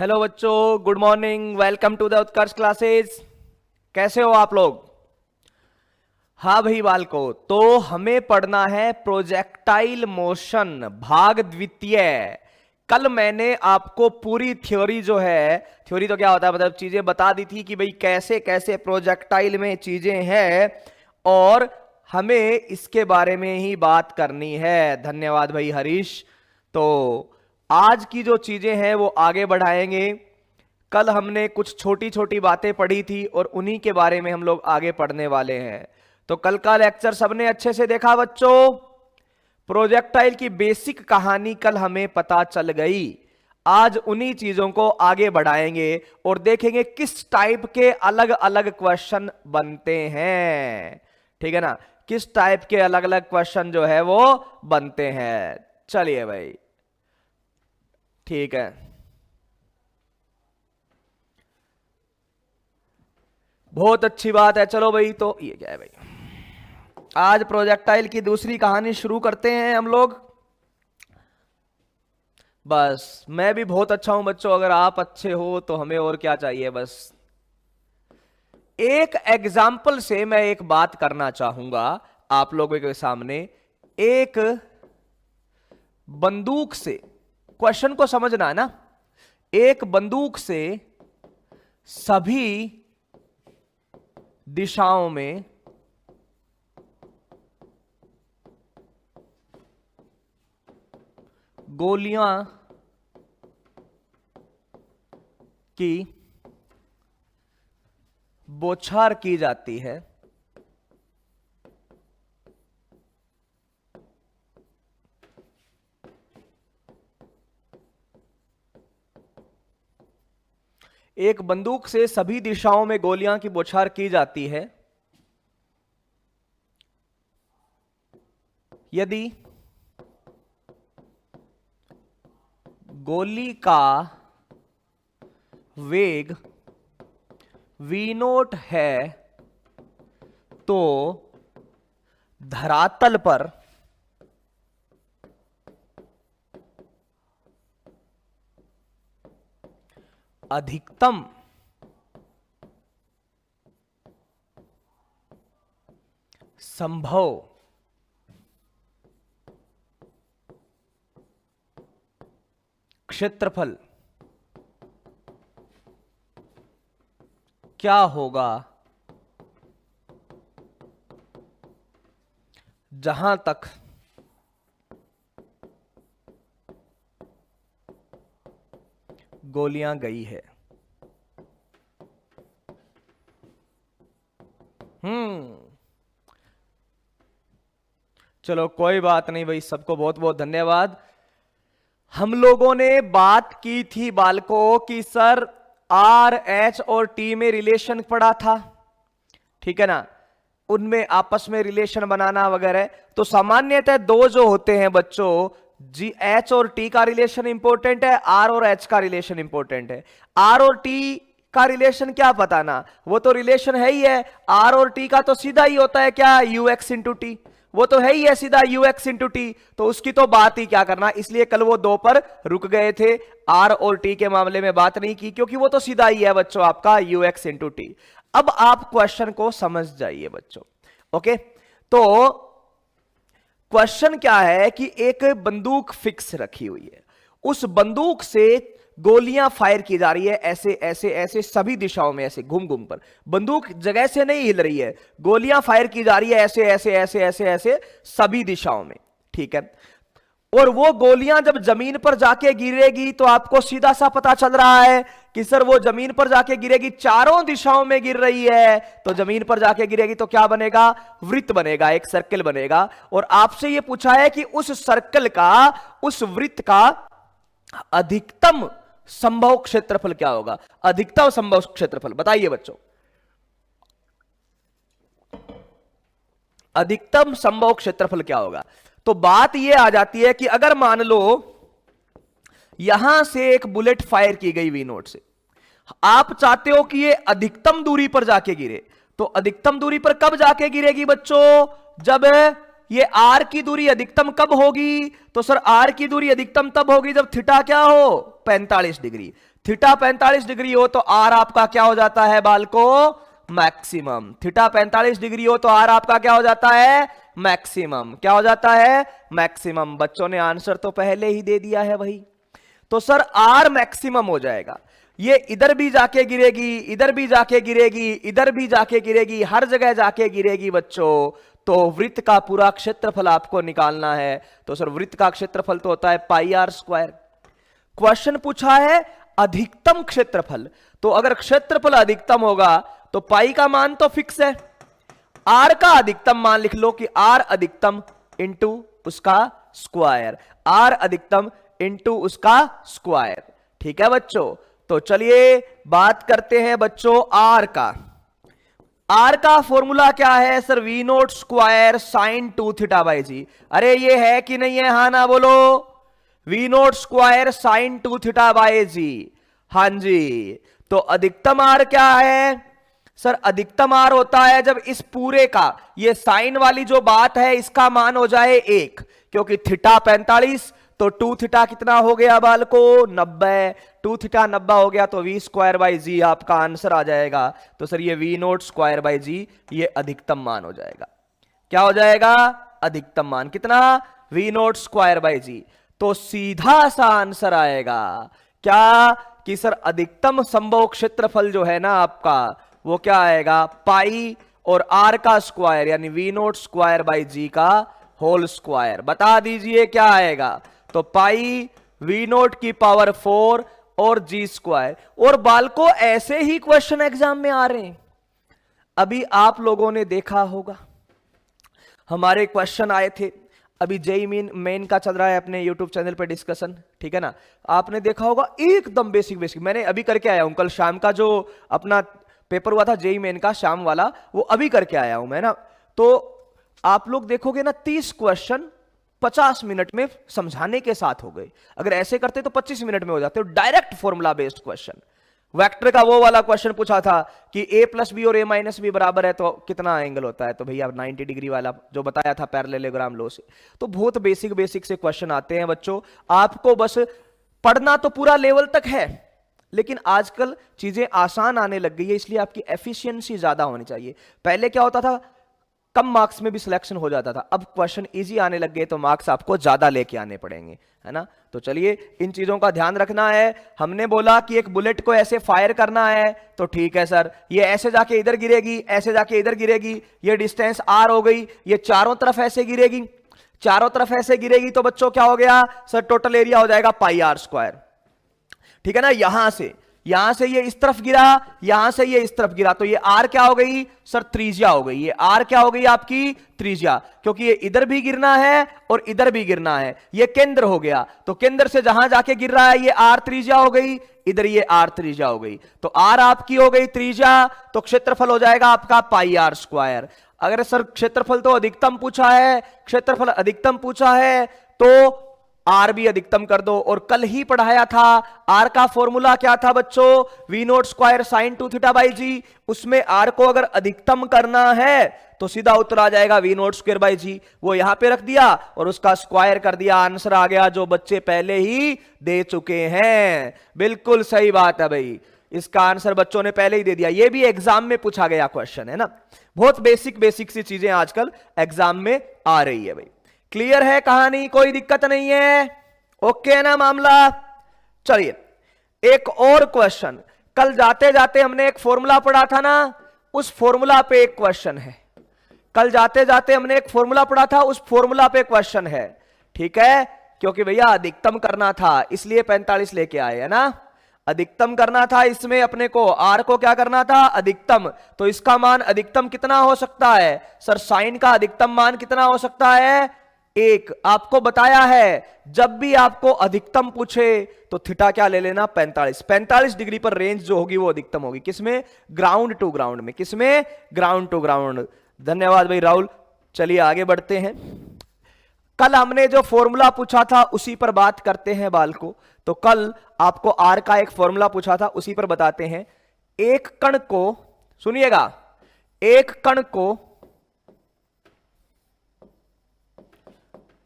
Hello बच्चों, good morning. Welcome to the Utkarsh classes. कैसे हो आप लोग? हाँ भाई बालको, तो हमें पढ़ना है प्रोजेक्टाइल मोशन भाग द्वितीय। कल मैंने आपको पूरी थ्योरी जो है, थ्योरी तो क्या होता है, मतलब चीजें बता दी थी कि भाई कैसे कैसे प्रोजेक्टाइल में चीजें हैं और हमें इसके बारे में ही बात करनी है। धन्यवाद भाई हरीश। तो आज की जो चीजें हैं वो आगे बढ़ाएंगे। कल हमने कुछ छोटी छोटी बातें पढ़ी थी और उन्हीं के बारे में हम लोग आगे पढ़ने वाले हैं। तो कल का लेक्चर सबने अच्छे से देखा बच्चों? प्रोजेक्टाइल की बेसिक कहानी कल हमें पता चल गई। आज उन्हीं चीजों को आगे बढ़ाएंगे और देखेंगे किस टाइप के अलग अलग क्वेश्चन बनते हैं। ठीक है ना? किस टाइप के अलग अलग क्वेश्चन जो है वो बनते हैं। चलिए भाई, ठीक है, बहुत अच्छी बात है। चलो भाई, तो ये क्या है भाई, आज प्रोजेक्टाइल की दूसरी कहानी शुरू करते हैं हम लोग। बस मैं भी बहुत अच्छा हूं बच्चों, अगर आप अच्छे हो तो हमें और क्या चाहिए। बस एक एग्जाम्पल से मैं एक बात करना चाहूंगा आप लोगों के सामने। एक बंदूक से, क्वेश्चन को समझना है ना, एक बंदूक से सभी दिशाओं में गोलियां की बौछार की जाती है। एक बंदूक से सभी दिशाओं में गोलियां की बौछार की जाती है यदि गोली का वेग v0 है तो धरातल पर अधिकतम संभव क्षेत्रफल क्या होगा जहां तक गोलियां गई है। चलो कोई बात नहीं भाई, सबको बहुत बहुत धन्यवाद। हम लोगों ने बात की थी बालकों कि सर आर एच और टी में रिलेशन पड़ा था, ठीक है ना, उनमें आपस में रिलेशन बनाना वगैरह। तो सामान्यतः दो जो होते हैं बच्चों, जी एच और टी का रिलेशन इंपॉर्टेंट है, आर और एच का रिलेशन इंपॉर्टेंट है। आर और टी का रिलेशन क्या पता ना, वो तो रिलेशन है ही है। आर और टी का तो सीधा ही होता है क्या, यू एक्स इंटू टी, वो तो है ही है सीधा यू एक्स इंटू टी, तो उसकी तो बात ही क्या करना। इसलिए कल वो दो पर रुक गए थे, आर और टी के मामले में बात नहीं की, क्योंकि वो तो सीधा ही है बच्चों आपका यू एक्स इंटू टी। अब आप क्वेश्चन को समझ जाइए बच्चों। ओके, तो क्वेश्चन क्या है कि एक बंदूक फिक्स रखी हुई है, उस बंदूक से गोलियां फायर की जा रही है, ऐसे ऐसे ऐसे सभी दिशाओं में, ऐसे घूम घूम पर। बंदूक जगह से नहीं हिल रही है, गोलियां फायर की जा रही है ऐसे ऐसे ऐसे ऐसे ऐसे सभी दिशाओं में, ठीक है। और वो गोलियां जब जमीन पर जाके गिरेगी तो आपको सीधा सा पता चल रहा है कि सर वो जमीन पर जाके गिरेगी, चारों दिशाओं में गिर रही है, तो जमीन पर जाके गिरेगी तो क्या बनेगा, वृत्त बनेगा, एक सर्कल बनेगा। और आपसे ये पूछा है कि उस सर्कल का, उस वृत्त का अधिकतम संभव क्षेत्रफल क्या होगा। अधिकतम संभव क्षेत्रफल बताइए बच्चों, अधिकतम संभव क्षेत्रफल क्या होगा। तो बात यह आ जाती है कि अगर मान लो यहां से एक बुलेट फायर की गई V0 से, आप चाहते हो कि ये अधिकतम दूरी पर जाके गिरे, तो अधिकतम दूरी पर कब जाके गिरेगी बच्चों, जब ये आर की दूरी अधिकतम कब होगी, तो सर आर की दूरी अधिकतम तब होगी जब थीटा क्या हो, 45 डिग्री। थीटा 45 डिग्री हो तो आर आपका क्या हो जाता है बालको? मैक्सिमम। थीटा 45 डिग्री हो तो आर आपका क्या हो जाता है? मैक्सिमम। क्या हो जाता है? मैक्सिमम। बच्चों ने आंसर तो पहले ही दे दिया है वही। तो सर आर मैक्सिमम हो जाएगा। ये इधर भी जाके गिरेगी, इधर भी जाके गिरेगी, इधर भी जाके गिरेगी, हर जगह जाके गिरेगी बच्चों। तो वृत्त का पूरा क्षेत्रफल आपको निकालना है। तो सर वृत्त का क्षेत्रफल तो होता है पाई आर स्क्वायर। क्वेश्चन पूछा है अधिकतम क्षेत्रफल, तो अगर क्षेत्रफल अधिकतम होगा तो पाई का मान तो फिक्स है, आर का अधिकतम मान लिख लो कि आर अधिकतम इंटू उसका स्क्वायर, आर अधिकतम इंटू उसका स्क्वायर। ठीक है बच्चों, तो चलिए बात करते हैं बच्चों आर का। आर का फॉर्मूला क्या है sir? We naught square sine 2 theta by G. अरे ये है कि नहीं है? हाँ ना बोलो। V naught square sine 2 theta by G. हां जी। तो अधिकतम आर क्या है सर? अधिकतम आर होता है जब इस पूरे का, ये साइन वाली जो बात है, इसका मान हो जाए 1, क्योंकि थीटा 45 तो 2 थीटा कितना हो गया बालको? 90। 2 थीटा 90 हो गया तो वी स्क्वायर बाई जी आपका आंसर आ जाएगा। तो सर ये वी नोट स्क्वायर बाई जी ये अधिकतम मान हो जाएगा। क्या हो जाएगा? अधिकतम मान कितना? वी नोट स्क्वायर बाई जी। तो सीधा सा आंसर आएगा क्या कि सर अधिकतम संभव क्षेत्रफल जो है ना आपका, वो क्या आएगा? पाई और आर का स्क्वायर यानी वी नोट स्क्वायर बाई जी का होल स्क्वायर। बता दीजिए क्या आएगा? तो पाई वी नोट की पावर 4 और जी स्क्वायर। और बालको ऐसे ही क्वेश्चन एग्जाम में आ रहे हैं। अभी आप लोगों ने देखा होगा हमारे क्वेश्चन आए थे, अभी जेई मेन का चल रहा है अपने यूट्यूब चैनल पे डिस्कशन, ठीक है ना? आपने देखा होगा एकदम बेसिक बेसिक मैंने अभी करके आया हूं। कल शाम का जो अपना पेपर हुआ था जेई मेन का शाम वाला, वो अभी करके आया हूं मैं ना। तो आप लोग देखोगे ना 30 क्वेश्चन 50 मिनट में समझाने के साथ हो गए। अगर ऐसे करते तो 25 मिनट में हो जाते। Direct formula based question. Vector का वो वाला क्वेश्चन पूछा था कि a प्लस बी और a माइनस बी बराबर है तो कितना एंगल होता है? तो भैया 90 डिग्री वाला जो बताया था पैरेललोग्राम लॉ से। तो बहुत बेसिक बेसिक से क्वेश्चन आते हैं बच्चों। आपको बस पढ़ना तो पूरा लेवल तक है, लेकिन आजकल चीजें आसान आने लग गई है, इसलिए आपकी एफिशिएंसी ज्यादा होनी चाहिए। पहले क्या होता था? कम मार्क्स में भी सिलेक्शन हो जाता था। अब क्वेश्चन इजी आने लग गए तो मार्क्स आपको ज्यादा लेके आने पड़ेंगे, है ना? तो चलिए इन चीजों का ध्यान रखना है। हमने बोला कि एक बुलेट को ऐसे फायर करना है, तो ठीक है सर, ये ऐसे जाके इधर गिरेगी, ऐसे जाके इधर गिरेगी, ये डिस्टेंस आर हो गई, ये चारों तरफ ऐसे गिरेगी, चारों तरफ ऐसे गिरेगी, तो बच्चों क्या हो गया सर? टोटल एरिया हो जाएगा पाई आर स्क्वायर। ठीक है ना? यहां से ये इस तरफ गिरा, यहां से ये इस तरफ गिरा, तो ये आर क्या हो गई सर? त्रिज्या हो गई। ये आर क्या हो गई आपकी? त्रिज्या, क्योंकि ये इधर भी गिरना है और इधर भी गिरना है। ये केंद्र हो गया, तो केंद्र से जहां जाके गिर रहा है ये आर त्रिज्या हो गई, इधर ये आर त्रिज्या हो गई। तो आर आपकी हो गई त्रिज्या, तो क्षेत्रफल हो जाएगा आपका पाई आर स्क्वायर। अगर सर क्षेत्रफल तो अधिकतम पूछा है, क्षेत्रफल अधिकतम पूछा है तो आर भी अधिकतम कर दो। और कल ही पढ़ाया था आर का फॉर्मूला क्या था बच्चों? V naught square sine 2 theta by G. उसमें आर को अगर अधिकतम करना है तो सीधा उत्तर आ जाएगा वी नोट स्क्वायर बाई जी। वो यहां पे रख दिया और उसका स्क्वायर कर दिया, आंसर आ गया जो बच्चे पहले ही दे चुके हैं। बिल्कुल सही बात है भाई, इसका आंसर बच्चों ने पहले ही दे दिया। ये भी एग्जाम में पूछा गया क्वेश्चन है ना। बहुत बेसिक बेसिक सी चीजें आजकल एग्जाम में आ रही है भाई। क्लियर है कहानी? कोई दिक्कत नहीं है? ओके ना मामला? चलिए एक और क्वेश्चन। कल जाते जाते हमने एक फॉर्मूला पढ़ा था ना, उस फॉर्मूला पे एक क्वेश्चन है। कल जाते जाते हमने एक फॉर्मूला पढ़ा था, उस फॉर्मूला पे क्वेश्चन है। ठीक है? क्योंकि भैया अधिकतम करना था इसलिए 45 लेके आए, है ना? अधिकतम करना था इसमें अपने को, आर को क्या करना था? अधिकतम। तो इसका मान अधिकतम कितना हो सकता है सर? साइन का अधिकतम मान कितना हो सकता है? 1। आपको बताया है जब भी आपको अधिकतम पूछे तो थीटा क्या ले लेना? 45। 45 डिग्री पर रेंज जो होगी वो अधिकतम होगी। किसमें? ग्राउंड टू ग्राउंड में। किसमें? Ground to ground. धन्यवाद भाई राहुल। चलिए आगे बढ़ते हैं। कल हमने जो फॉर्मूला पूछा था उसी पर बात करते हैं बालको। तो कल आपको आर का एक फॉर्मूला पूछा था, उसी पर बताते हैं। एक कण को, सुनिएगा, एक कण को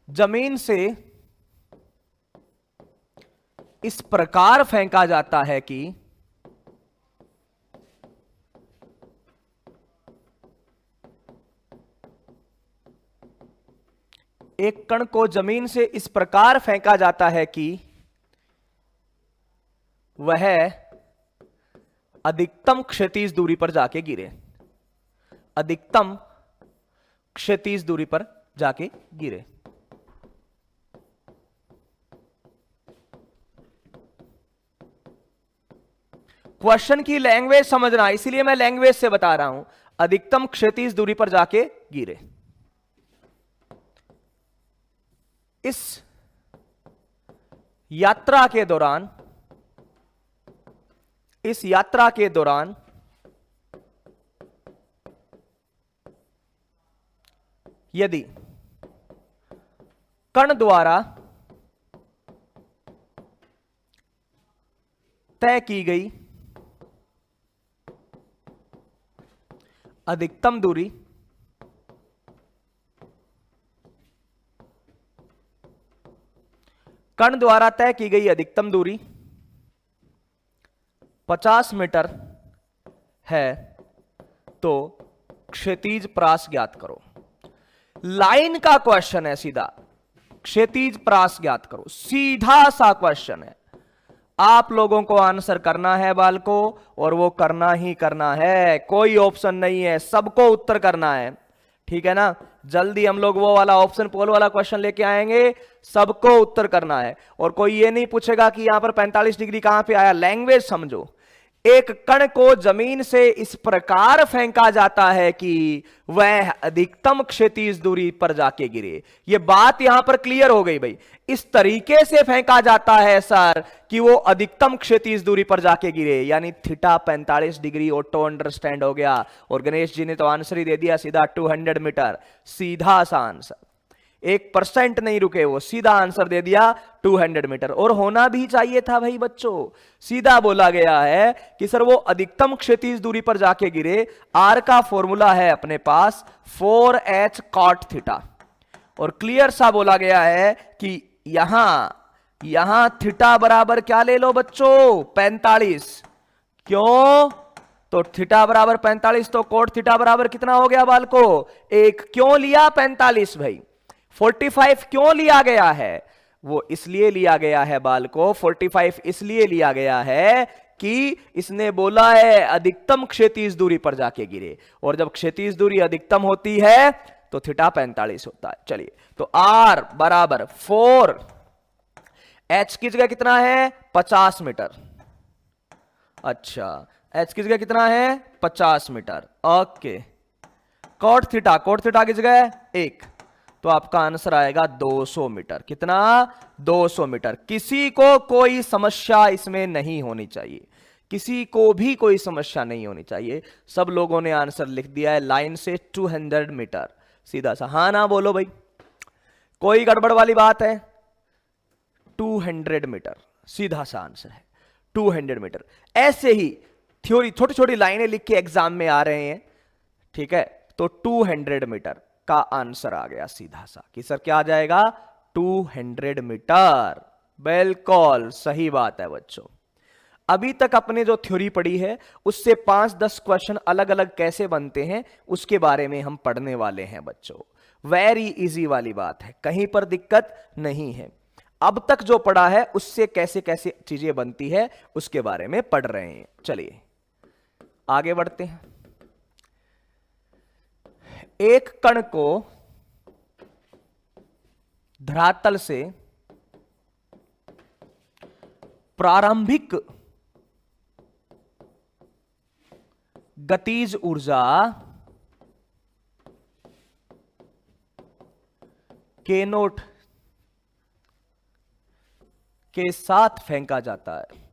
जमीन से इस प्रकार फेंका जाता है कि एक कण को जमीन से इस प्रकार फेंका जाता है कि वह अधिकतम क्षैतिज दूरी पर जाके गिरे, अधिकतम क्षैतिज दूरी पर जाके गिरे। क्वेश्चन की लैंग्वेज समझना, इसीलिए मैं लैंग्वेज से बता रहा हूं। अधिकतम क्षैतिज दूरी पर जाके गिरे। इस यात्रा के दौरान, इस यात्रा के दौरान यदि कण द्वारा तय की गई अधिकतम दूरी कण द्वारा तय की गई अधिकतम दूरी 50 मीटर है तो क्षैतिज प्रास ज्ञात करो। लाइन का क्वेश्चन है सीधा, क्षैतिज प्रास ज्ञात करो, सीधा सा क्वेश्चन है। आप लोगों को आंसर करना है बालको, और वो करना ही करना है, कोई ऑप्शन नहीं है, सबको उत्तर करना है, ठीक है ना। जल्दी हम लोग वो वाला ऑप्शन पोल वाला क्वेश्चन लेके आएंगे, सबको उत्तर करना है। और कोई ये नहीं पूछेगा कि यहां पर 45 डिग्री कहां पे आया। लैंग्वेज समझो। एक कण को जमीन से इस प्रकार फेंका जाता है कि वह अधिकतम क्षैतिज दूरी पर जाके गिरे। यह बात यहां पर क्लियर हो गई भाई। इस तरीके से फेंका जाता है सर कि वो अधिकतम क्षैतिज दूरी पर जाके गिरे, यानी थीटा 45 डिग्री। ऑटो अंडरस्टैंड हो गया। और गणेश जी ने तो आंसर ही दे दिया सीधा, 200 मीटर। सीधा सा आंसर, 1% नहीं रुके, वो सीधा आंसर दे दिया 200 मीटर। और होना भी चाहिए था भाई बच्चों। सीधा बोला गया है कि सर वो अधिकतम क्षैतिज दूरी पर जाके गिरे। आर का फॉर्मूला है अपने पास 4h cot थीटा। और क्लियर सा बोला गया है कि यहां थीटा बराबर क्या ले लो बच्चों, 45। क्यों? तो थीटा बराबर 45, तो कोट थीटा बराबर कितना हो गया बालको, 1। क्यों लिया 45 भाई? 45 क्यों लिया गया है? वो इसलिए लिया गया है बालको, 45 इसलिए लिया गया है कि इसने बोला है अधिकतम क्षैतिज दूरी पर जाके गिरे। और जब क्षैतिज दूरी अधिकतम होती है तो थीटा 45 होता है। चलिए, तो आर बराबर 4, एच की जगह कितना है 50 मीटर। अच्छा, एच की जगह कितना है 50 मीटर। ओके, कॉट थीटा की जगह 1, तो आपका आंसर आएगा 200 मीटर। कितना? 200 मीटर। किसी को कोई समस्या इसमें नहीं होनी चाहिए, किसी को भी कोई समस्या नहीं होनी चाहिए। सब लोगों ने आंसर लिख दिया है लाइन से 200 मीटर। सीधा सा हाँ ना बोलो भाई, कोई गड़बड़ वाली बात है? 200 मीटर सीधा सा आंसर है, 200 मीटर। ऐसे ही थ्योरी छोटी छोटी लाइनें लिख के एग्जाम में आ रहे हैं, ठीक है। तो 200 मीटर का आंसर आ गया सीधा सा कि सर क्या आ जाएगा 200 मीटर। बिल्कुल सही बात है बच्चों। अभी तक अपने जो थ्योरी पढ़ी है उससे 5-10 क्वेश्चन अलग अलग कैसे बनते हैं उसके बारे में हम पढ़ने वाले हैं बच्चों। वेरी इजी वाली बात है, कहीं पर दिक्कत नहीं है। अब तक जो पढ़ा है उससे कैसे कैसे चीजें बनती है उसके बारे में पढ़ रहे हैं। चलिए आगे बढ़ते हैं। एक कण को धरातल से प्रारंभिक गतिज ऊर्जा के नोट के साथ फेंका जाता है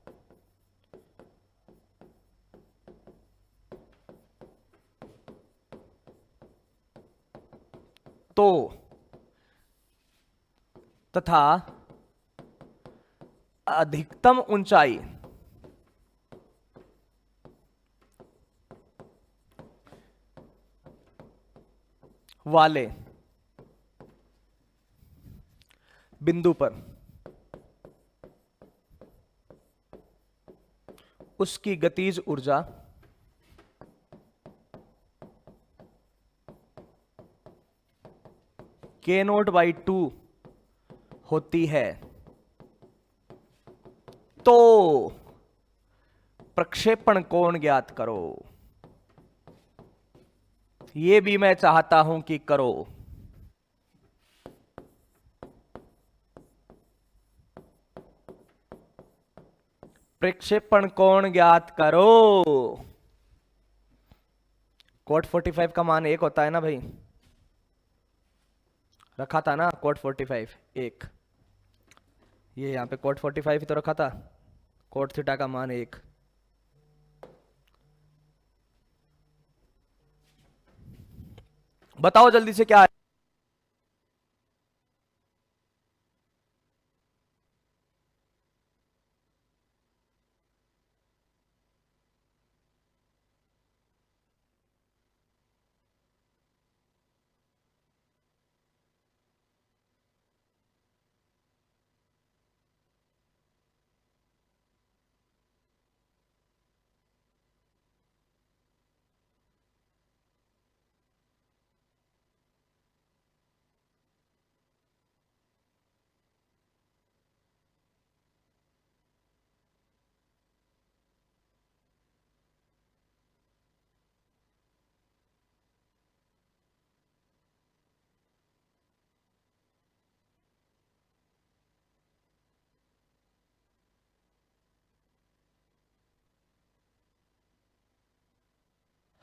तो तथा अधिकतम ऊंचाई वाले बिंदु पर उसकी गतिज ऊर्जा k0/2 होती है, तो प्रक्षेपण कोण ज्ञात करो। यह भी मैं चाहता हूं कि करो। प्रक्षेपण कोण ज्ञात करो। कोट 45 का मान 1 होता है ना भाई, रखा था ना कोट 45 1। ये यहां पे कोट 45 ही तो रखा था, कोट थीटा का मान 1। बताओ जल्दी से क्या है?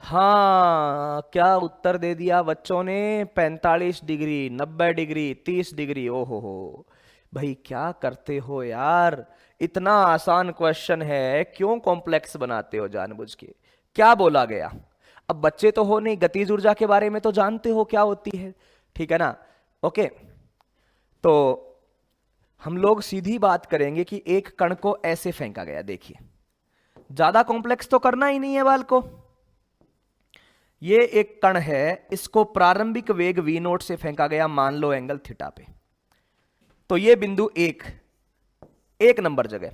हाँ, क्या उत्तर दे दिया बच्चों ने? 45 डिग्री, 90 डिग्री, 30 डिग्री। ओहो हो भाई, क्या करते हो यार? इतना आसान क्वेश्चन है, क्यों कॉम्प्लेक्स बनाते हो जानबूझ के? क्या बोला गया? अब बच्चे तो हो नहीं, गतिज ऊर्जा के बारे में तो जानते हो क्या होती है, ठीक है ना? ओके, तो हम लोग सीधी बात करेंगे कि एक कण को ऐसे फेंका गया। देखिए, ज्यादा कॉम्प्लेक्स तो करना ही नहीं है बाल को। ये एक कण है, इसको प्रारंभिक वेग v0 से फेंका गया, मान लो एंगल थीटा पे। तो ये बिंदु एक नंबर जगह।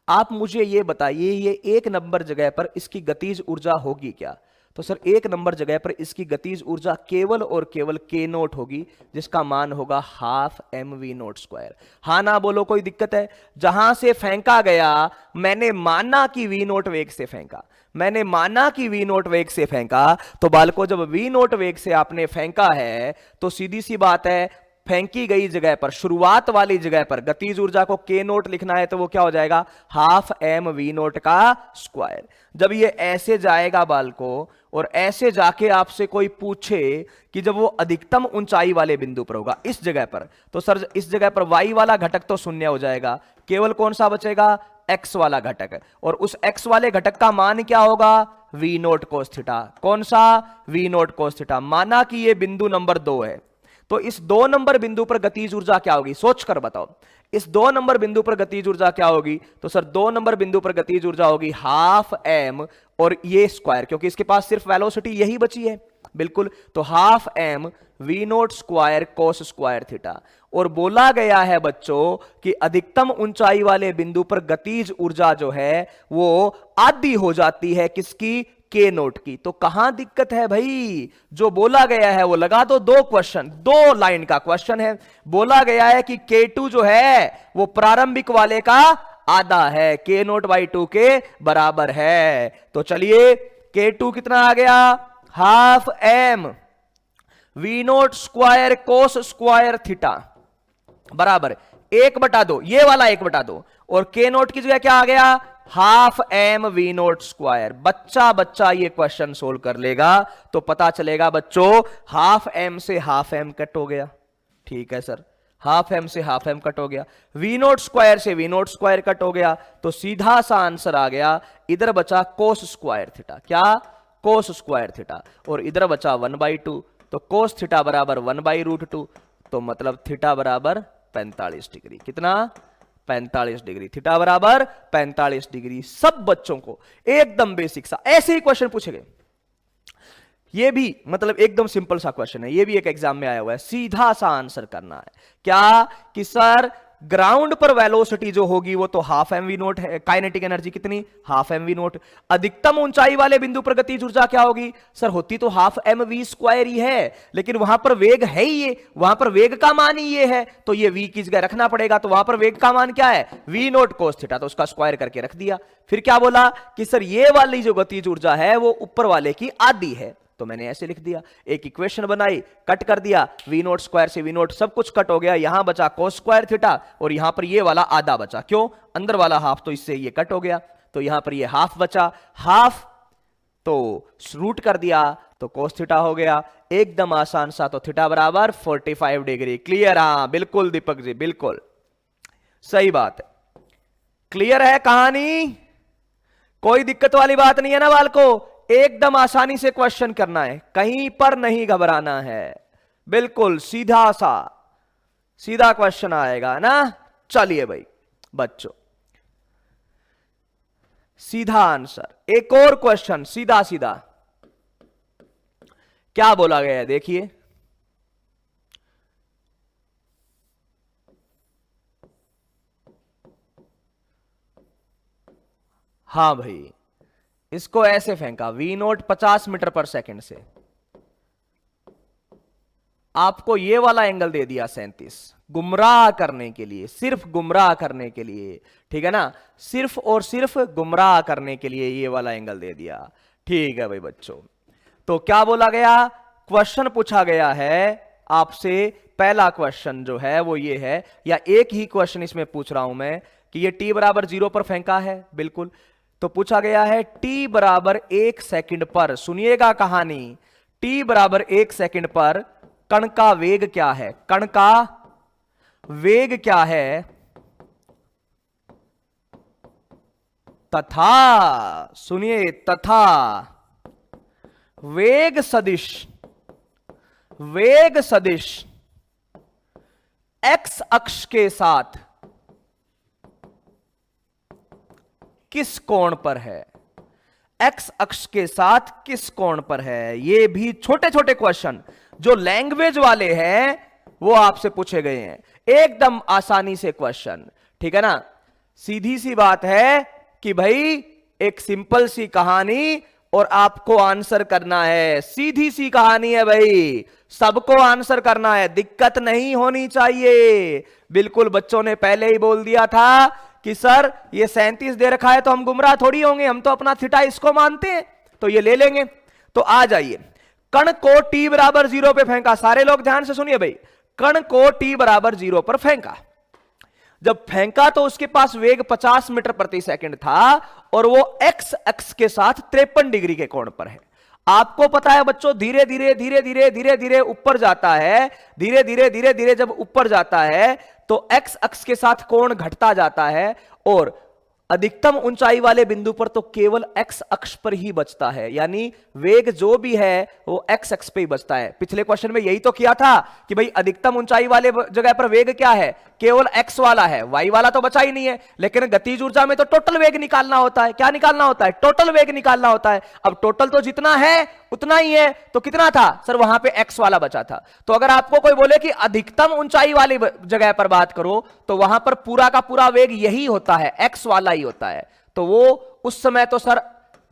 आप मुझे ये बताइए, ये 1 नंबर जगह पर इसकी गतिज ऊर्जा होगी क्या? तो सर 1 नंबर जगह पर इसकी गतिज ऊर्जा केवल और केवल k0 होगी, जिसका मान होगा 12 mv02। हाँ ना बोलो, कोई दिक्कत है? जहां से फेंका गया, मैंने माना कि v0 वेग से फेंका, मैंने माना कि v0 वेग से फेंका, तो बालको जब v0 वेग से आपने फेंका है, तो सीधी सी बात है, फेंकी गई जगह पर, शुरुआत वाली जगह पर गतिज ऊर्जा को k0 लिखना है, तो वो क्या हो जाएगा? 12 mv0 का स्क्वायर। जब ये ऐसे जाएगा बालको, और ऐसे जाके आपसे कोई पूछे कि जब वो अधिकतम ऊंचाई वाले बिंदु पर होगा, इस जगह पर, तो सर इस जगह पर y वाला घटक तो शून्य हो जाएगा, केवल कौन सा बचेगा? x वाला घटक। और उस x वाले घटक का मान क्या होगा? v0 cos theta. कौन सा? v0 cos theta. माना कि ये बिंदु नंबर 2 है, तो इस 2 नंबर बिंदु पर गतिज ऊर्जा क्या होगी? सोच कर बताओ, इस 2 नंबर बिंदु पर गतिज ऊर्जा क्या होगी? तो सर 2 नंबर बिंदु पर गतिज ऊर्जा होगी 12 m और ये स्क्वायर, क्योंकि इसके पास सिर्फ वेलोसिटी यही बची है, बिल्कुल। तो 12 m v0 square cos square theta. और बोला गया है बच्चों कि अधिकतम ऊंचाई वाले बिंदु पर गतिज ऊर्जा जो है वो आधी हो जाती है किसकी? k0 की। तो कहां दिक्कत है भाई? जो बोला गया है वो लगा दो। 2 क्वेश्चन, 2 लाइन का क्वेश्चन है। बोला गया है कि k2 जो है वो प्रारंभिक वाले का आधा है, k0/2 के बराबर है। तो चलिए, k2 कितना आ गया? 12 m v0 square cos square theta बराबर 1/2, ये वाला 1/2, और k0 की जगह क्या आ गया? 12 m v0 स्क्वायर। बच्चा ये क्वेश्चन सोल्व कर लेगा तो पता चलेगा बच्चों, 12 m से 12 m कट हो गया, ठीक है सर, 12 m से 12 m कट हो गया, v0 स्क्वायर से v0 स्क्वायर कट हो गया, तो सीधा सा आंसर आ गया। इधर बचा कोस स्क्वायर थीटा, क्या? कोस स्क्वायर थीटा, और इधर बचा 1/2, तो कोस थीटा बराबर 1/√2, तो मतलब थीटा बराबर 45 डिग्री। कितना? 45 डिग्री। थीटा बराबर 45 डिग्री। सब बच्चों को एकदम बेसिक सा ऐसे ही क्वेश्चन पूछे गए। ये भी मतलब एकदम सिंपल सा क्वेश्चन है, ये भी एक एग्जाम में आया हुआ है, सीधा सा आंसर करना है। क्या? कि सर ग्राउंड पर वेलोसिटी जो होगी वो तो हाफ mv नोट है, काइनेटिक एनर्जी कितनी, हाफ mv नोट। अधिकतम ऊंचाई वाले बिंदु पर गतिज ऊर्जा क्या होगी, सर होती तो हाफ mv स्क्वायर ही है, लेकिन वहां पर वेग है ही ये, वहां पर वेग का मान ही ये है, तो ये v की जगह रखना पड़ेगा, तो वहां पर वेग का मान क्या है, v नोट कोस थीटा, तो उसका स्क्वायर करके रख दिया। फिर क्या बोला कि सर ये वाली जो गतिज ऊर्जा है वो ऊपर वाले की आधी है, तो मैंने ऐसे लिख दिया, एक इक्वेशन बनाई, कट कर दिया, वी नोट स्क्वायर से वी नोट सब कुछ कट हो गया, यहां बचा कोस स्क्वायर थीटा और यहां पर ये वाला आधा बचा, क्यों, अंदर वाला हाफ तो इससे ये कट हो गया, तो यहां पर ये हाफ बचा, हाफ तो रूट कर दिया तो कोस थीटा हो गया, एकदम आसान सा, तो थीटा बराबर 45 डिग्री। क्लियर, हाँ बिल्कुल दीपक जी, बिल्कुल सही बात है, क्लियर है कहानी, कोई दिक्कत वाली बात नहीं है ना बालको, एकदम आसानी से क्वेश्चन करना है, कहीं पर नहीं घबराना है, बिल्कुल सीधा सा सीधा क्वेश्चन आएगा ना। चलिए भाई बच्चों, सीधा आंसर, एक और क्वेश्चन सीधा सीधा, क्या बोला गया है देखिए, हां भाई इसको ऐसे फेंका, वी नोट 50 मीटर पर सेकंड से, आपको ये वाला एंगल दे दिया 37, गुमराह करने के लिए, सिर्फ गुमराह करने के लिए, ठीक है ना, सिर्फ और सिर्फ गुमराह करने के लिए ये वाला एंगल दे दिया। ठीक है भाई बच्चों, तो क्या बोला गया, क्वेश्चन पूछा गया है आपसे, पहला क्वेश्चन जो है वो ये है, या एक ही क्वेश्चन इसमें पूछ रहा हूं मैं, कि ये t बराबर 0 पर फेंका है, बिल्कुल, तो पूछा गया है t बराबर 1 सेकंड पर, सुनिएगा कहानी, t बराबर 1 सेकंड पर कण का वेग क्या है, कण का वेग क्या है, तथा, सुनिए, तथा वेग सदिश x अक्ष के साथ किस कोण पर है, x अक्ष के साथ किस कोण पर है। ये भी छोटे छोटे क्वेश्चन जो लैंग्वेज वाले हैं वो आपसे पूछे गए हैं, एकदम आसानी से क्वेश्चन, ठीक है ना। सीधी सी बात है कि भाई एक सिंपल सी कहानी और आपको आंसर करना है, सीधी सी कहानी है भाई, सबको आंसर करना है, दिक्कत नहीं होनी चाहिए। बिल्कुल बच्चों ने पहले ही बोल दिया था कि सर ये 37 दे रखा है तो हम गुमराह थोड़ी होंगे, हम तो अपना थीटा इसको मानते हैं, तो ये ले लेंगे। तो आ जाइए, कण को t बराबर 0 पे फेंका, सारे लोग ध्यान से सुनिए भाई, कण को t बराबर 0 पर फेंका, जब फेंका तो उसके पास वेग 50 मीटर प्रति सेकंड था और वो x अक्ष के साथ 53 डिग्री के कोण पर है। आपको पता है बच्चों, धीरे धीरे धीरे धीरे धीरे धीरे ऊपर जाता है, धीरे धीरे धीरे धीरे जब ऊपर जाता है तो x अक्ष के साथ कोण घटता जाता है और अधिकतम ऊंचाई वाले बिंदु पर तो केवल x अक्ष पर ही बचता है, यानी वेग जो भी है वो x अक्ष पे ही बचता है। पिछले क्वेश्चन में यही तो किया था कि भाई अधिकतम ऊंचाई वाले जगह पर वेग क्या है, केवल x वाला है, y वाला तो बचा ही नहीं है। लेकिन गतिज ऊर्जा में तो टोटल वेग निकालना होता है, क्या निकालना होता है, टोटल वेग निकालना होता है। अब टोटल तो जितना है उतना ही है, तो कितना था सर, वहां पे x वाला बचा था। तो अगर आपको कोई बोले कि अधिकतम ऊंचाई वाली जगह पर बात करो तो वहां पर पूरा का पूरा वेग यही होता है, x वाला ही होता है, तो वो उस समय तो सर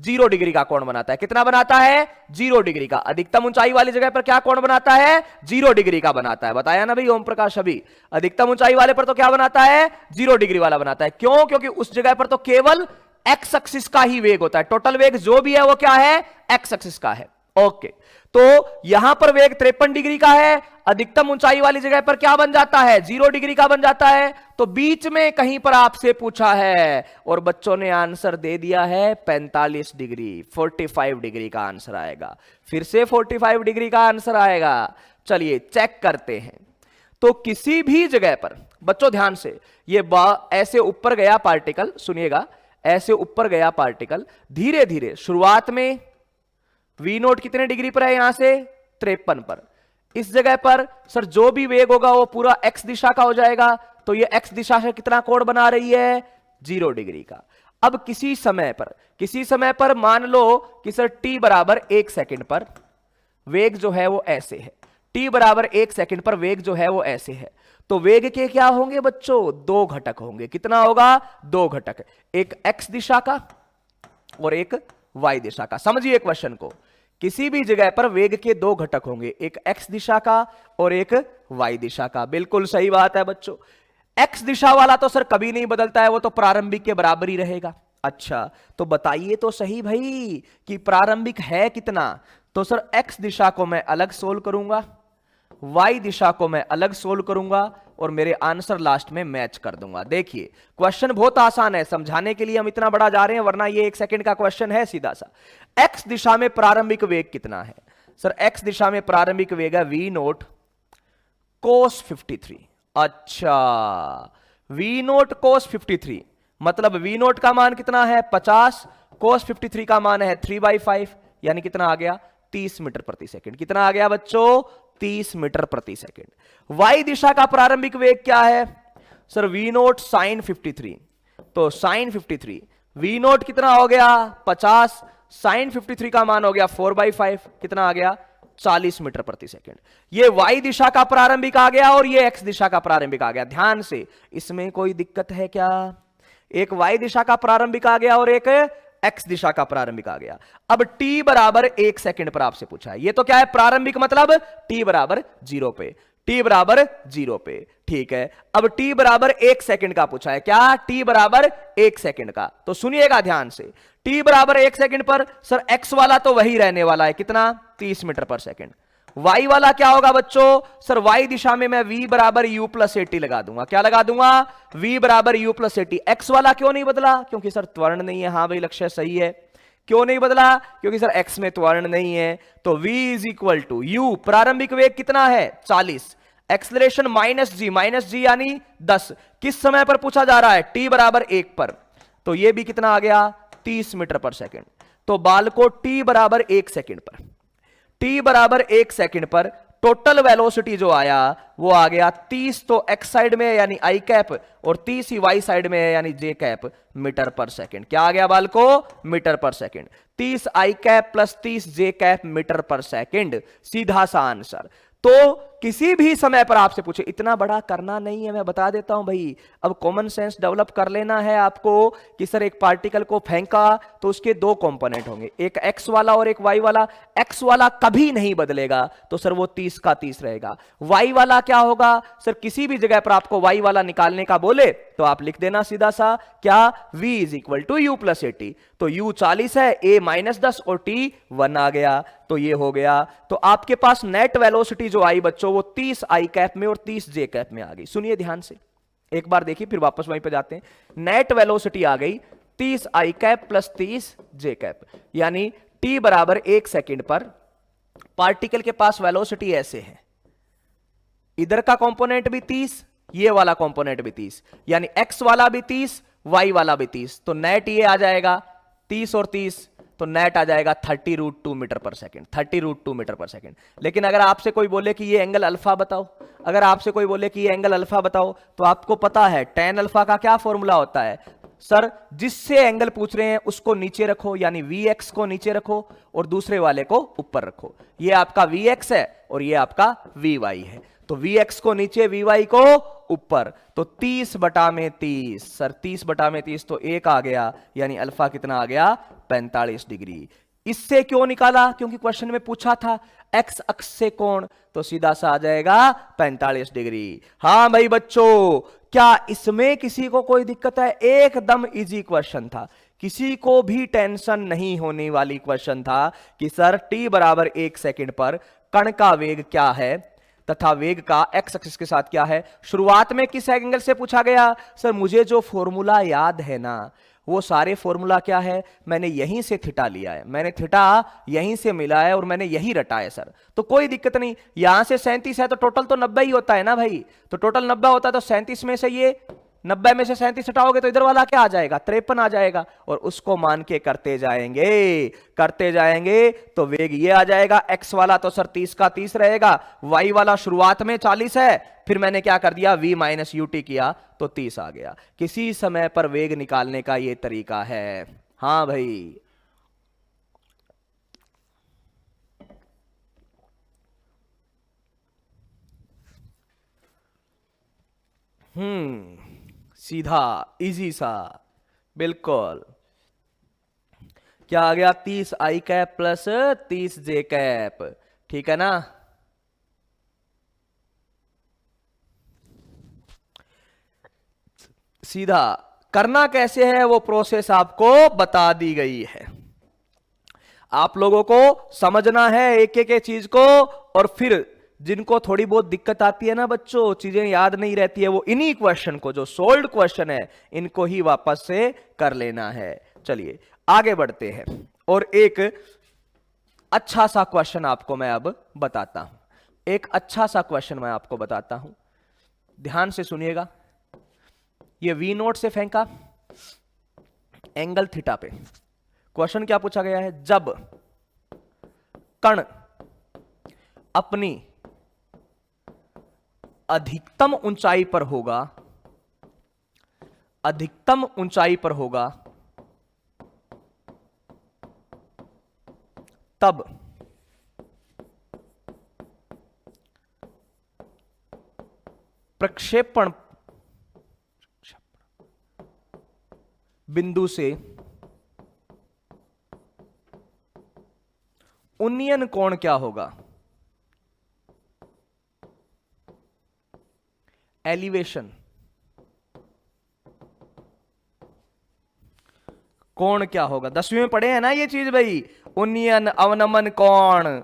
0 डिग्री का कोण बनाता है। कितना बनाता है, 0 डिग्री का। अधिकतम ऊंचाई वाली जगह पर क्या कोण बनाता है, 0 डिग्री का बनाता है। बताया ना भाई ओम प्रकाश, अभी अधिकतम ऊंचाई वाले पर तो क्या बनाता है, 0 डिग्री वाला बनाता है। क्यों, क्योंकि उस जगह पर तो केवल x एक्सिस का ही वेग होता है, टोटल वेग जो भी है वो क्या है, x एक्सिस का है। ओके, तो यहां पर वेग 53 डिग्री का है, अधिकतम ऊंचाई वाली जगह पर क्या बन जाता है, 0 डिग्री का बन जाता है। तो बीच में कहीं पर आपसे पूछा है और बच्चों ने आंसर दे दिया है 45 डिग्री, 45 डिग्री का आंसर आएगा, फिर से 45 डिग्री का आंसर आएगा। चलिए चेक करते हैं। तो किसी भी जगह पर बच्चों ध्यान से, ये ऐसे ऊपर गया पार्टिकल, सुनिएगा, ऐसे ऊपर गया पार्टिकल, धीरे धीरे शुरुआत में वी नोट कितने डिग्री पर है, यहां से 53 पर। इस जगह पर सर जो भी वेग होगा वो पूरा x दिशा का हो जाएगा, तो ये x दिशा से कितना कोण बना रही है, 0 डिग्री का। अब किसी समय पर मान लो कि सर t बराबर 1 सेकंड पर वेग जो है वो ऐसे है, t बराबर 1 सेकंड पर वेग जो है वो ऐसे है, तो वेग के क्या होंगे बच्चों, दो घटक होंगे। कितना होगा, दो घटक, एक x दिशा का और एक y दिशा का। समझिए क्वेश्चन को, किसी भी जगह पर वेग के दो घटक होंगे, एक x दिशा का और एक y दिशा का। बिल्कुल सही बात है बच्चों। x दिशा वाला तो सर कभी नहीं बदलता है, वो तो प्रारंभिक के बराबर ही रहेगा। अच्छा तो बताइए तो सही भाई कि प्रारंभिक है कितना। तो सर x दिशा को मैं अलग सोल्व करूंगा, y दिशा को मैं अलग सोल्व करूंगा और मेरे आंसर लास्ट में मैच कर दूंगा। देखिए क्वेश्चन बहुत आसान है, समझाने के लिए हम इतना बड़ा जा रहे हैं, वरना ये 1 सेकंड का क्वेश्चन है सीधा सा। x दिशा में प्रारंभिक वेग कितना है सर, x दिशा में प्रारंभिक वेग है v नोट cos 53। अच्छा v नोट cos 53 मतलब v नोट का मान कितना है 50, cos 53 का मान है 3/5, यानी कितना आ गया 30 मीटर प्रति सेकंड। कितना आ गया बच्चों, 30 मीटर प्रति सेकंड। y दिशा का प्रारंभिक वेग क्या है सर, v नोट साइन 53, तो साइन 53 v नोट कितना हो गया 50, साइन 53 का मान हो गया 4/5, कितना आ गया 40 मीटर प्रति सेकंड। ये y दिशा का प्रारंभिक आ गया और ये x दिशा का प्रारंभिक आ गया। ध्यान से, इसमें कोई दिक्कत है क्या, एक y दिशा का प्रारंभिक आ गया और एक x दिशा का प्रारंभिक आ गया। अब t बराबर 1 सेकंड पर आपसे पूछा है, ये तो क्या है प्रारंभिक मतलब t बराबर 0 पे, t बराबर 0 पे, ठीक है। अब t बराबर 1 सेकंड का पूछा है, क्या t बराबर 1 सेकंड का, तो सुनिएगा ध्यान से। t बराबर 1 सेकंड पर सर x वाला तो वही रहने वाला है, कितना 30 मीटर पर सेकंड। y वाला क्या होगा बच्चों, सर y दिशा में मैं v बराबर u प्लस 80 लगा दूंगा। क्या लगा दूंगा, v बराबर u प्लस 80। x वाला क्यों नहीं बदला, क्योंकि सर त्वरण नहीं है। हाँ भाई लक्ष्य सही है, क्यों नहीं बदला, क्योंकि सर x में त्वरण नहीं है। तो v is equal to u, प्रारंभिक वेग कितना है 40, एक्सलेरेशन माइनस जी यानी 10, किस समय पर पूछा जा रहा है, t बराबर 1 पर, तो ये भी कितना आ गया 30 मीटर पर सेकंड। तो बाल को t बराबर 1 सेकंड पर, t बराबर 1 सेकंड पर टोटल वेलोसिटी जो आया वो आ गया 30, तो x साइड में है यानी i कैप और 30 ही y साइड में है यानी j कैप मीटर पर सेकंड। क्या आ गया बाल को, मीटर पर second. 30 i cap plus 30 j cap metre पर सेकंड, सीधा सा आंसर। तो किसी भी समय पर आपसे पूछे, इतना बड़ा करना नहीं है, मैं बता देता हूं भाई। अब कॉमन सेंस डेवलप कर लेना है आपको कि सर एक पार्टिकल को फेंका तो उसके दो कंपोनेंट होंगे, एक x वाला और एक y वाला। x वाला कभी नहीं बदलेगा, तो सर वो 30 का 30 रहेगा। y वाला क्या होगा सर, किसी भी जगह पर आपको y वाला निकालने का बोले तो आप लिख देना सीधा सा, क्या v is equal to u plus 80। तो u 40 है, a माइनस 10 और t 1 आ गया, तो ये हो गया। तो आपके पास नेट वेलोसिटी जो आई बच्चों वो 30 आई कैप में और 30 जे कैप में आ गई। सुनिए ध्यान से एक बार, देखिए फिर वापस वहीं पे जाते हैं। नेट वेलोसिटी आ गई 30 आई कैप प्लस 30 जे कैप, यानी t बराबर 1 सेकंड पर पार्टिकल के पास वेलोसिटी ऐसे है, इधर का कंपोनेंट भी 30, ये वाला कंपोनेंट भी 30, यानी x वाला भी 30 y वाला भी 30, तो नेट ये आ जाएगा 30 और 30, तो नेट आ जाएगा 30√2 मीटर पर सेकंड, 30√2 मीटर पर सेकंड। लेकिन अगर आपसे कोई बोले कि ये एंगल अल्फा बताओ, अगर आपसे कोई बोले कि ये एंगल अल्फा बताओ, तो आपको पता है tan अल्फा का क्या फॉर्मूला होता है सर, जिससे एंगल पूछ रहे हैं उसको नीचे रखो, यानी Vx को नीचे रखो और दूसरे वाले को ऊपर रखो। ये आपका Vx है और ये आपका Vy है, तो Vx को नीचे Vy को ऊपर, तो 30 बटा में 30 सर, 30 बटा में 30 तो 1 आ गया, यानी अल्फा कितना आ गया 45 डिग्री। इससे क्यों निकाला, क्योंकि क्वेश्चन में पूछा था एक्स अक्ष से कोण, तो सीधा सा आ जाएगा 45 डिग्री। हाँ भाई बच्चों, क्या इसमें किसी को कोई दिक्कत है, एकदम इजी क्वेश्चन था, किसी को भी टेंशन नहीं होने वाली क्वेश्चन था कि सर t बराबर 1 सेकंड पर कण का वेग क्या है तथा वेग का एक्स एक्सिस के साथ क्या है। शुरुआत में किस एंगल से पूछा गया सर, मुझे जो फॉर्मूला याद है ना वो सारे फॉर्मूला क्या है, मैंने यहीं से थीटा लिया है, मैंने थीटा यहीं से मिला है और मैंने यही रटा है सर, तो कोई दिक्कत नहीं। यहां से 37 है तो टोटल तो 90 ही होता है ना भाई, तो टोटल 90 होता है, तो 37 में से ये 90 में से 37 हटाओगे तो इधर वाला क्या आ जाएगा 53 आ जाएगा, और उसको मान के करते जाएंगे तो वेग ये आ जाएगा। x वाला तो सर 30 का 30 रहेगा, y वाला शुरुआत में 40 है, फिर मैंने क्या कर दिया v माइनस यूटी किया तो 30 आ गया। किसी समय पर वेग निकालने का ये तरीका है। हाँ भाई, सीधा इजी सा, बिल्कुल। क्या आ गया? 30 आई कैप प्लस 30 जे कैप, ठीक है ना। सीधा करना कैसे है वो प्रोसेस आपको बता दी गई है। आप लोगों को समझना है एक एक चीज को, और फिर जिनको थोड़ी बहुत दिक्कत आती है ना बच्चों, चीजें याद नहीं रहती है, वो इन्हीं क्वेश्चन को, जो सोल्व्ड क्वेश्चन है, इनको ही वापस से कर लेना है। चलिए आगे बढ़ते हैं, और एक अच्छा सा क्वेश्चन आपको मैं अब बताता हूं। एक अच्छा सा क्वेश्चन मैं आपको बताता हूं, ध्यान से सुनिएगा। ये वी नोट से फेंका एंगल थीटा पे। क्वेश्चन क्या पूछा गया है? जब कण अपनी अधिकतम ऊंचाई पर होगा, अधिकतम ऊंचाई पर होगा, तब प्रक्षेपण बिंदु से उन्नयन कोण क्या होगा? एलिवेशन कोण क्या होगा? 10वीं में पढ़े हैं ना ये चीज भाई, उन्नयन अवनमन कोण,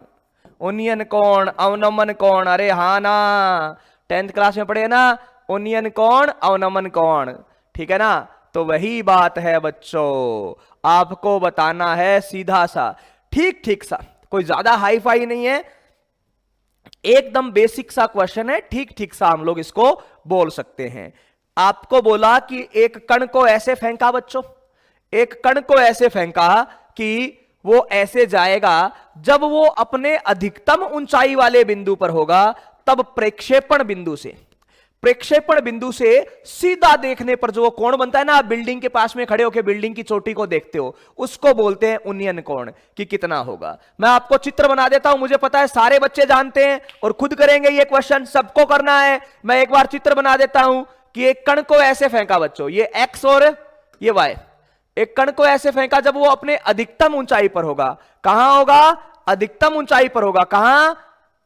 उन्नयन कोण अवनमन कोण, अरे हाँ ना, 10th क्लास में पढ़े हैं ना, उन्नयन कोण अवनमन कोण, ठीक है ना। तो वही बात है बच्चों, आपको बताना है सीधा सा, ठीक ठीक सा, कोई ज्यादा हाई फाई नहीं है, एकदम बेसिक सा क्वेश्चन है, ठीक ठीक सा हम लोग इसको बोल सकते हैं। आपको बोला कि एक कण को ऐसे फेंका बच्चों, एक कण को ऐसे फेंका कि वो ऐसे जाएगा, जब वो अपने अधिकतम ऊंचाई वाले बिंदु पर होगा, तब प्रक्षेपण बिंदु से, प्रक्षेपण बिंदु से सीधा देखने पर जो कोण बनता है ना, आप बिल्डिंग के पास में खड़े होकर बिल्डिंग की चोटी को देखते हो, उसको बोलते हैं उन्नयन कोण, कि कितना होगा। मैं आपको चित्र बना देता हूं, मुझे पता है सारे बच्चे जानते हैं और खुद करेंगे ये क्वेश्चन, सबको करना है। मैं एक बार चित्र बना देता हूं कि एक कण को ऐसे फेंका बच्चों, ये एक्स और ये वाई, एक कण को ऐसे फेंका जब वो अपने अधिकतम ऊंचाई पर होगा। कहां होगा? अधिकतम ऊंचाई पर होगा। कहां?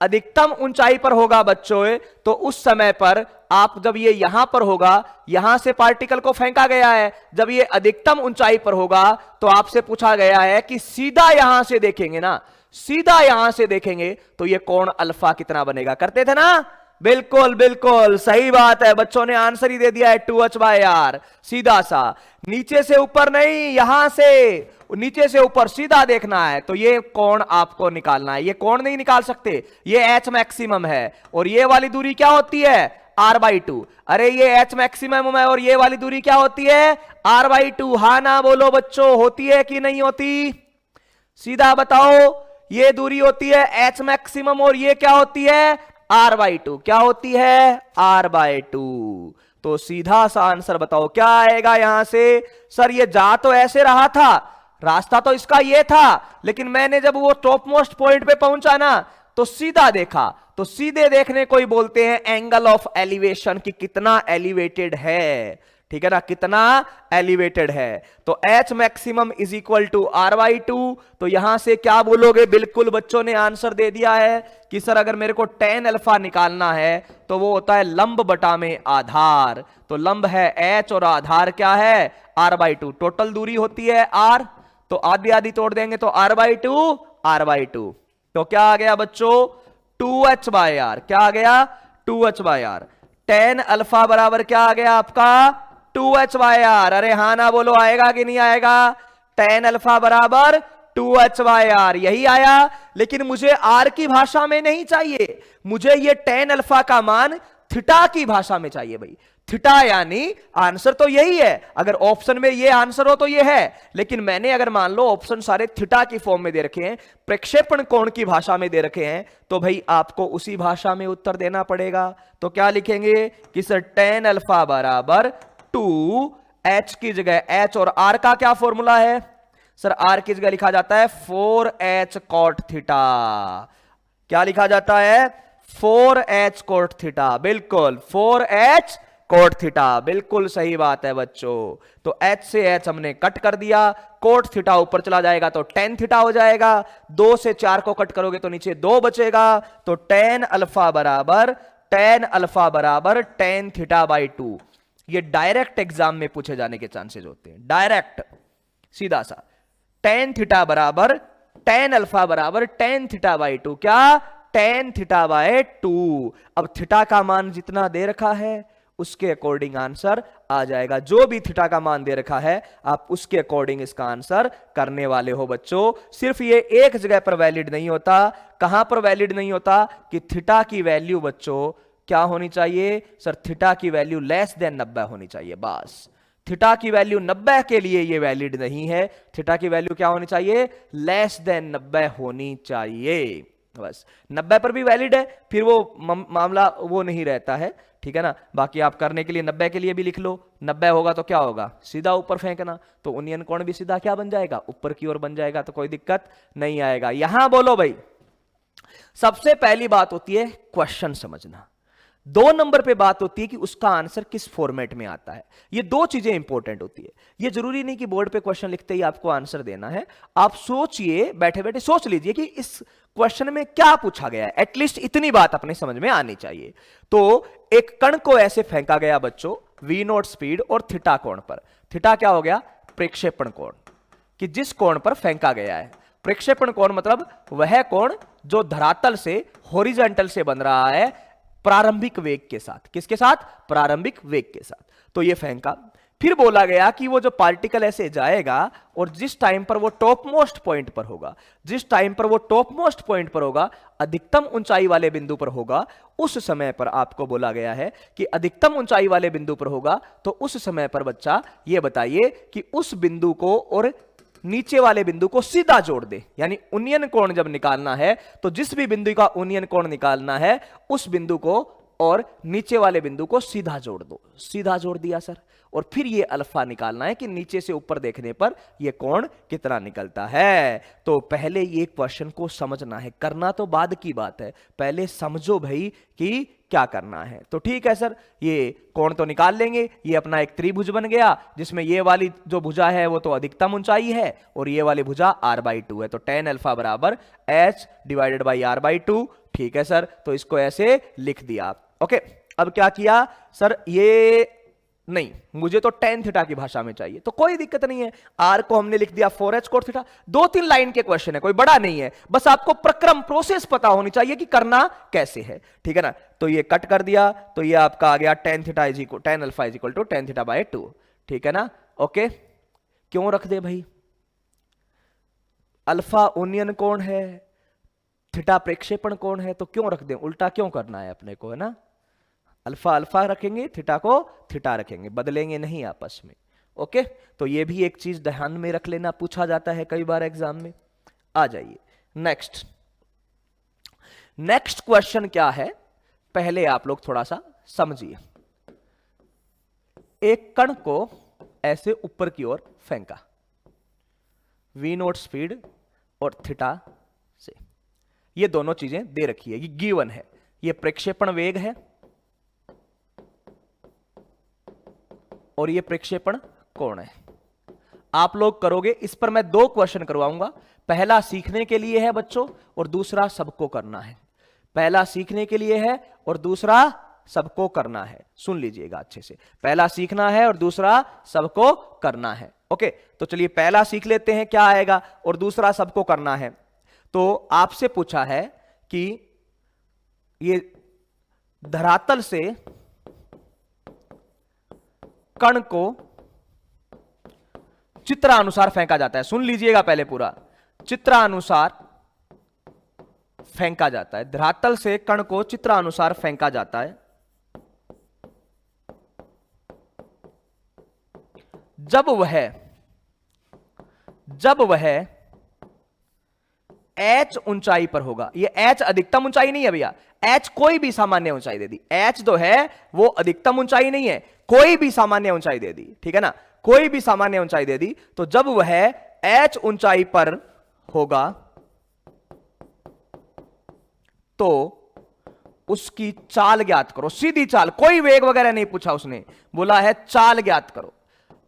अधिकतम ऊंचाई पर होगा बच्चों। तो उस समय पर आप, जब ये यहां पर होगा, यहां से पार्टिकल को फेंका गया है, जब ये अधिकतम ऊंचाई पर होगा, तो आपसे पूछा गया है कि सीधा यहां से देखेंगे ना, सीधा यहां से देखेंगे तो ये कोण अल्फा कितना बनेगा? करते थे ना, बिल्कुल बिल्कुल सही बात है, बच्चों ने आंसर ही दे दिया है 2h/r, सीधा सा, नीचे से ऊपर नहीं, यहां से नीचे से ऊपर सीधा देखना है, तो ये कोण आपको निकालना है। ये कोण नहीं निकाल सकते, ये h मैक्सिमम है, और ये वाली दूरी क्या होती है? r/2। अरे ये h मैक्सिमम है और ये वाली दूरी क्या होती है? r/2। हा ना बोलो बच्चों, होती है कि नहीं होती? सीधा बताओ, ये दूरी होती है h मैक्सिमम और ये क्या होती है? r/2। क्या होती है? r/2। तो सीधा सा आंसर बताओ क्या आएगा यहां से? सर ये जा तो ऐसे रहा था, रास्ता तो इसका ये था, लेकिन मैंने जब वो टॉप मोस्ट पॉइंट पे पहुंचा ना, तो सीधा देखा। तो सीधे देखने को ही बोलते हैं एंगल ऑफ एलिवेशन, कि कितना एलिवेटेड है, ठीक है ना, कितना एलिवेटेड है। तो h maximum is equal to r/2। तो यहां से क्या बोलोगे? बिल्कुल बच्चों ने आंसर दे दिया है कि सर अगर मेरे को tan अल्फा निकालना है तो वो होता है लंब बटा में आधार। तो लंब है h और आधार क्या है? r/2। टोटल दूरी होती है r, तो आधी आधी तोड़ देंगे तो r/2 r/2। तो क्या आ गया बच्चों? 2h/r। क्या आ गया? 2h/r। tan अल्फा बराबर क्या आ गया आपका? 2h/r। अरे हाँ ना बोलो, आएगा कि नहीं आएगा? tan अल्फा बराबर 2h/r, यही आया। लेकिन मुझे r की भाषा में नहीं चाहिए, मुझे ये tan अल्फा का मान थीटा की भाषा में चाहिए भाई। थीटा यानी आंसर तो यही है, अगर ऑप्शन में ये आंसर हो तो ये है, लेकिन मैंने अगर मान लो ऑप्शन सारे थीटा की फॉर्म में दे रखे हैं, प्रक्षेपण कोण की भाषा में दे रखे हैं, तो भाई आपको उसी भाषा में उत्तर देना पड़ेगा। तो क्या लिखेंगे कि सर tan अल्फा बराबर 2h की जगह h, और r का क्या फॉर्मूला है? सर r की जगह लिखा जाता है 4h cot थीटा। क्या लिखा जाता है? 4h cot थीटा, बिल्कुल 4h कोट थीटा। बिल्कुल सही बात है बच्चों। तो h से h हमने कट कर दिया, कोट थीटा ऊपर चला जाएगा तो टेन थीटा हो जाएगा। 2 से 4 को कट करोगे तो नीचे 2 बचेगा, तो टेन अल्फा बराबर टेन थीटा बाई 2। ये डायरेक्ट एग्जाम में पूछे जाने के चांसेस होते हैं, डायरेक्ट सीधा सा। टेन थीटा बराबर टेन अल्फा बराबर टेन थीटा बाई 2, क्या टेन थीटा बाय 2। अब थीटा का मान जितना दे रखा है उसके अकॉर्डिंग आंसर आ जाएगा। जो भी थीटा का मान दे रखा है आप उसके अकॉर्डिंग इसका आंसर करने वाले हो बच्चों। सिर्फ ये एक जगह पर वैलिड नहीं होता। कहां पर वैलिड नहीं होता कि थीटा की वैल्यू बच्चों क्या होनी चाहिए सर, थीटा की वैल्यू लेस देन 90 होनी चाहिए। बस थीटा की वैल्यू 90 के लिए ये वैलिड नहीं है। थीटा की वैल्यू क्या होनी चाहिए, लेस देन 90 होनी चाहिए। बस 90 पर भी वैलिड है, फिर वो मामला वो नहीं रहता है, ठीक है ना। बाकी आप करने के लिए 90 के लिए भी लिख लो। 90 होगा तो क्या होगा, सीधा ऊपर फेंकना, तो ओनियन कोण भी सीधा क्या बन जाएगा, ऊपर की ओर बन जाएगा, तो कोई दिक्कत नहीं आएगा। यहां बोलो भाई, सबसे पहली बात होती है क्वेश्चन समझना। 2 नंबर पे बात होती है कि उसका आंसर किस फॉर्मेट में आता है। ये 2 चीजें इंपॉर्टेंट होती है। ये जरूरी नहीं कि बोर्ड पे क्वेश्चन लिखते ही आपको आंसर देना है। आप सोचिए, बैठे बैठे सोच लीजिए कि इस क्वेश्चन में क्या पूछा गया है। एटलीस्ट इतनी बात अपने समझ में आनी चाहिए। तो एक कण को ऐसे फेंका गया बच्चों v0 स्पीड और थीटा कोण पर। थीटा क्या हो गया, प्रक्षेपण कोण, कि जिस कोण पर फेंका गया है। प्रक्षेपण कोण मतलब वह कोण जो धरातल से हॉरिजॉन्टल से बन रहा है प्रारंभिक वेग के साथ। किसके साथ, प्रारंभिक वेग के साथ। तो ये फेंका, फिर बोला गया कि वो जो पार्टिकल ऐसे जाएगा और जिस टाइम पर वो टॉप मोस्ट पॉइंट पर होगा, जिस टाइम पर वो टॉप मोस्ट पॉइंट पर होगा, अधिकतम ऊंचाई वाले बिंदु पर होगा, उस समय पर आपको बोला गया है कि अधिकतम ऊंचाई वाले बिंदु पर होगा। तो उस समय पर बच्चा ये बताइए कि उस बिंदु को और नीचे वाले बिंदु को सीधा जोड़ दे। यानी उन्नयन कोण जब निकालना है तो जिस भी बिंदु का उन्नयन कोण निकालना है उस बिंदु को और नीचे वाले बिंदु को सीधा जोड़ दो। सीधा जोड़ दिया सर, और फिर ये अल्फा निकालना है कि नीचे से ऊपर देखने पर ये कोण कितना निकलता है। तो पहले ये क्वेश्चन को समझना है, करना तो बाद की बात है, पहले समझो भाई कि क्या करना है। तो ठीक है सर, ये कोण तो निकाल लेंगे। ये अपना एक त्रिभुज बन गया जिसमें ये वाली जो भुजा है वो तो अधिकतम ऊंचाई है और ये वाली भुजा r/2 है। तो tan अल्फा बराबर h डिवाइडेड बाई r/2। ठीक है सर, तो इसको ऐसे लिख दिया। ओके, अब क्या किया सर, ये नहीं, मुझे तो tan थीटा की भाषा में चाहिए, तो कोई दिक्कत नहीं है। r को हमने लिख दिया 4h cot थीटा। 2-3 लाइन के क्वेश्चन है, कोई बड़ा नहीं है, बस आपको प्रक्रम प्रोसेस पता होनी चाहिए कि करना कैसे है, ठीक है ना। तो ये कट कर दिया, तो ये आपका आ गया tan alpha is equal to tan theta by 2, ठीक है ना। ओके, क्यों रख दे भाई, अल्फा उन्नयन कोण है, थीटा प्रक्षेपण कोण है, तो क्यों रख दें, उल्टा क्यों करना है अपने को, है ना। अल्फा अल्फा रखेंगे, थीटा को थीटा रखेंगे, बदलेंगे नहीं आपस में। ओके, तो ये भी एक चीज ध्यान में रख लेना, पूछा जाता है कई बार एग्जाम में। आ जाइए नेक्स्ट। नेक्स्ट क्वेश्चन क्या है, पहले आप लोग थोड़ा सा समझिए। एक कण को ऐसे ऊपर की ओर फेंका v0 स्पीड और थीटा से, ये दोनों चीजें दे रखी है, ये गिवन है। ये प्रक्षेपण वेग है और ये प्रक्षेपण कोण है। आप लोग करोगे, इस पर मैं 2 क्वेश्चन करवाऊंगा। पहला सीखने के लिए है बच्चों और दूसरा सबको करना है। पहला सीखने के लिए है और दूसरा सबको करना है। सुन लीजिएगा अच्छे से, पहला सीखना है और दूसरा सबको करना है। ओके, तो चलिए पहला सीख लेते हैं क्या आएगा और दूसरा सबको करना है। तो आपसे पूछा है कि ये धरातल से कण को चित्रानुसार फेंका जाता है। सुन लीजिएगा पहले पूरा, चित्रानुसार फेंका जाता है। धरातल से कण को चित्रानुसार फेंका जाता है जब वह h ऊंचाई पर होगा। ये h अधिकतम ऊंचाई नहीं है भैया, h कोई भी सामान्य ऊंचाई दे दी। h जो है वो अधिकतम ऊंचाई नहीं है, कोई भी सामान्य ऊंचाई दे दी, ठीक है ना, कोई भी सामान्य ऊंचाई दे दी। तो जब वह h ऊंचाई पर होगा तो उसकी चाल ज्ञात करो, सीधी चाल, कोई वेग वगैरह नहीं पूछा उसने, बोला है चाल ज्ञात करो,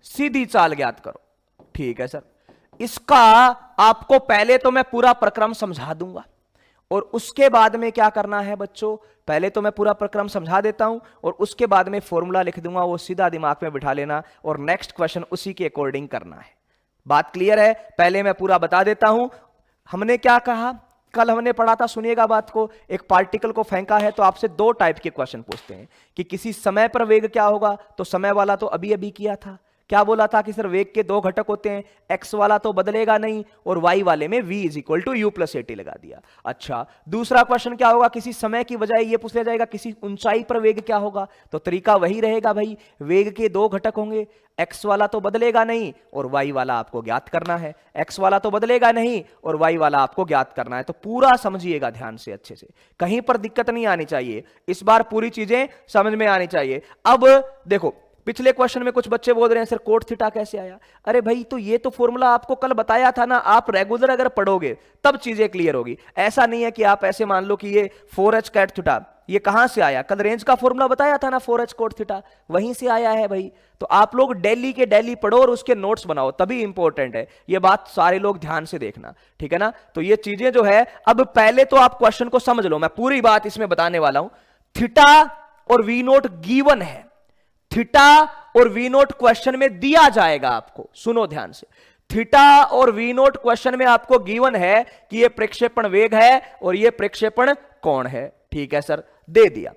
सीधी चाल ज्ञात करो। ठीक है सर, इसका आपको पहले तो मैं पूरा प्रक्रम समझा दूंगा और उसके बाद में क्या करना है बच्चों, पहले तो मैं पूरा प्रक्रम समझा देता हूं और उसके बाद में फॉर्मूला लिख दूंगा, वो सीधा दिमाग में बिठा लेना और नेक्स्ट क्वेश्चन उसी के अकॉर्डिंग करना है। बात क्लियर है? पहले मैं पूरा बता देता हूं। हमने क्या कहा, कल हमने पढ़ा था, सुनिएगा बात को, एक पार्टिकल को फेंका है तो आपसे दो टाइप के क्वेश्चन पूछते हैं कि किसी समय पर वेग क्या होगा, तो समय वाला तो अभी अभी किया था, क्या बोला था कि सर वेग के दो घटक होते हैं, एक्स वाला तो बदलेगा नहीं और वाई वाले में v is equal to u plus a t लगा दिया। अच्छा, दूसरा क्वेश्चन क्या होगा, किसी समय की बजाय ये पूछ लिया जाएगा किसी ऊंचाई पर वेग क्या होगा, तो तरीका वही रहेगा भाई, वेग के दो घटक होंगे, एक्स वाला तो बदलेगा नहीं और वाई वाला आपको ज्ञात करना है, एक्स वाला तो बदलेगा नहीं और वाई वाला आपको ज्ञात करना है। तो पूरा समझिएगा ध्यान से, अच्छे से, कहीं पर दिक्कत नहीं आनी चाहिए, इस बार पूरी चीजें समझ में आनी चाहिए। अब देखो, पिछले क्वेश्चन में कुछ बच्चे बोल रहे हैं सर कोट थीटा कैसे आया, अरे भाई तो ये तो फॉर्मूला आपको कल बताया था ना, आप रेगुलर अगर पढ़ोगे तब चीजें क्लियर होगी। ऐसा नहीं है कि आप ऐसे मान लो कि ये 4h कैट थीटा ये कहां से आया, कल रेंज का फॉर्मूला बताया था ना 4h कोट थीटा, वहीं से आया है भाई। तो आप लोग डेली के डेली पढ़ो और उसके नोट्स बनाओ, तभी इंपॉर्टेंट है ये बात, सारे लोग ध्यान से देखना, ठीक है ना। तो ये चीजें जो है, अब पहले तो आप क्वेश्चन को समझ लो, मैं पूरी बात इसमें बताने वाला हूं। थीटा और वी नोट गिवन है, थीटा और वी नोट क्वेश्चन में दिया जाएगा आपको, सुनो ध्यान से, थीटा और वी नोट क्वेश्चन में आपको गिवन है कि ये प्रक्षेपण वेग है और ये प्रक्षेपण कोण है। ठीक है सर, दे दिया।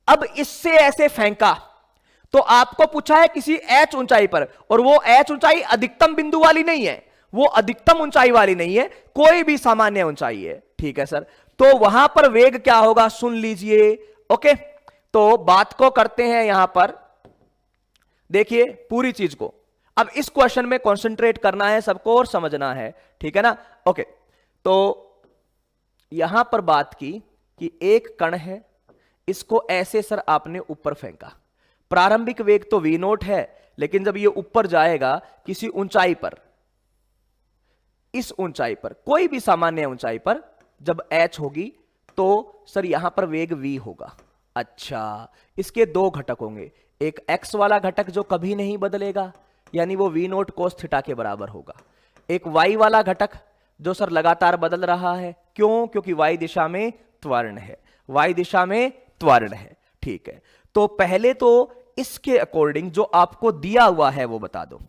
अब इससे ऐसे फेंका तो आपको पूछा है किसी h ऊंचाई पर, और वो h ऊंचाई अधिकतम बिंदु वाली नहीं है, वो अधिकतम ऊंचाई वाली नहीं है, कोई भी सामान्य ऊंचाई है। ठीक है सर, तो वहां पर वेग क्या होगा सुन लीजिए। ओके, तो बात को करते हैं यहां पर, देखिए पूरी चीज को, अब इस क्वेश्चन में कंसंट्रेट करना है सबको और समझना है, ठीक है ना। ओके, तो यहां पर बात की कि एक कण है, इसको ऐसे सर आपने ऊपर फेंका, प्रारंभिक वेग तो v नोट है, लेकिन जब ये ऊपर जाएगा किसी ऊंचाई पर, इस ऊंचाई पर, कोई भी सामान्य ऊंचाई पर जब h होगी तो सर यहां पर वेग v होगा। अच्छा, इसके दो घटक होंगे, एक x वाला घटक जो कभी नहीं बदलेगा, यानी वो v नोट कोस थीटा के बराबर होगा, एक y वाला घटक जो सर लगातार बदल रहा है, क्यों, क्योंकि y दिशा में त्वरण है, y दिशा में त्वरण है। ठीक है, तो पहले तो इसके अकॉर्डिंग जो आपको दिया हुआ है वो बता दो,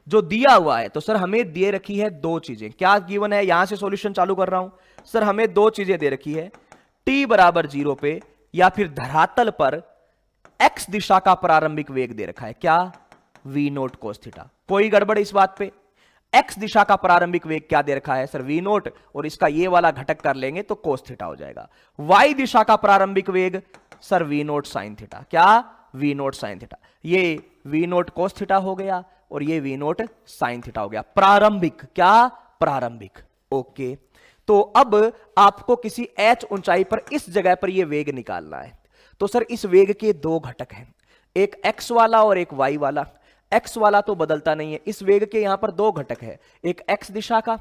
जो दिया हुआ है, तो सर हमें दे रखी है दो चीजें, क्या गिवन है, यहां से सॉल्यूशन चालू कर रहा हूं सर, हमें दो चीजें दे रखी है, t बराबर 0 पे या फिर धरातल पर x दिशा का प्रारंभिक वेग दे रखा है, क्या, v नोट कोस थीटा। कोई गड़बड़ इस बात पे, x दिशा का प्रारंभिक वेग क्या दे रखा है सर, v नोट, और इसका ये वाला घटक कर लेंगे तो कोस थीटा हो जाएगा। y दिशा का प्रारंभिक वेग sir v note sine theta, क्या, v नोट साइन थीटा, ये v नोट कोस थीटा हो गया और ये v नोट साइन थीटा हो गया, प्रारंभिक, क्या, प्रारंभिक। ओके, तो अब आपको किसी h ऊंचाई पर इस जगह पर यह वेग निकालना है, तो सर इस वेग के दो घटक हैं, एक x वाला और एक y वाला। x वाला तो बदलता नहीं है, इस वेग के यहां पर दो घटक है, एक x दिशा का,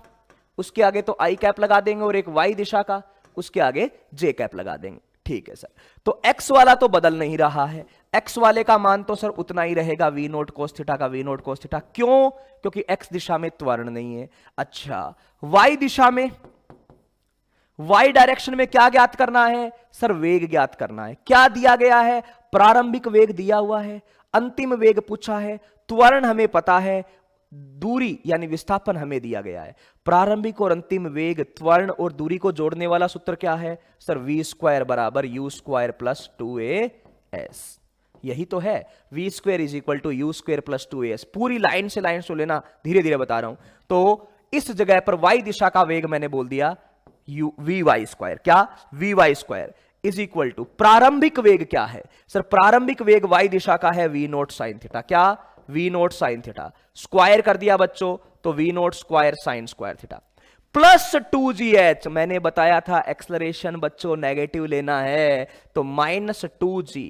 उसके आगे तो i कैप लगा देंगे, और एक y दिशा का, उसके आगे j कैप लगा देंगे। ठीक है सर, तो x वाला तो बदल नहीं रहा है, x वाले का मान तो सर उतना ही रहेगा, v नोट कोस थीटा का v नोट कोस थीटा, क्यों, क्योंकि x दिशा में त्वरण नहीं है। अच्छा, y दिशा में, y डायरेक्शन में क्या ज्ञात करना है सर, वेग ज्ञात करना है। क्या दिया गया है, प्रारंभिक वेग दिया हुआ है, अंतिम वेग पूछा है, त्वरण हमें पता है, दूरी यानी विस्थापन हमें दिया गया है। प्रारंभिक और अंतिम वेग, त्वरण और दूरी को जोड़ने वाला सूत्र क्या है सर, v स्क्वायर बराबर u स्क्वायर प्लस 2as, यही तो है, v square is equal to u square plus 2as। पूरी लाइन से लाइन सुन लेना, धीरे धीरे बता रहा हूं। तो इस जगह पर y दिशा का वेग मैंने बोल दिया vy स्क्वायर, क्या, vy square is equal to प्रारंभिक वेग क्या है सर, प्रारंभिक वेग y दिशा का है v नोट साइन थीटा, क्या, v note sine theta, square कर दिया बच्चों तो v note square sine square theta, plus 2gh, मैंने बताया था एक्सलरेशन बच्चों नेगेटिव लेना है, तो माइनस 2g,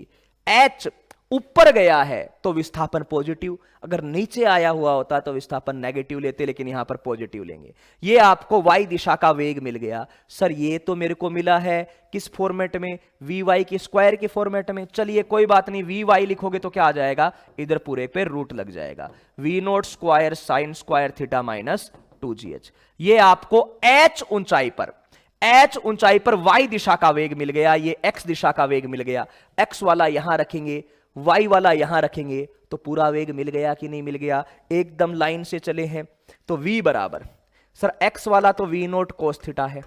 h ऊपर गया है तो विस्थापन पॉजिटिव, अगर नीचे आया हुआ होता तो विस्थापन नेगेटिव लेते, लेकिन यहां पर पॉजिटिव लेंगे। ये आपको y दिशा का वेग मिल गया। सर ये तो मेरे को मिला है किस फॉर्मेट में, vy के स्क्वायर के फॉर्मेट में। चलिए कोई बात नहीं, vy लिखोगे तो क्या आ जाएगा, इधर पूरे पे रूट लग जाएगा, v0 square sine square theta minus 2gh। ये आपको h ऊंचाई पर y दिशा का वेग मिल गया, ये x दिशा का वेग मिल गया। x वाला यहां रखेंगे, y वाला यहां रखेंगे, तो पूरा वेग मिल गया कि नहीं मिल गया, एकदम लाइन से चले हैं। तो v बराबर, सर x वाला तो v0 cos थीटा है,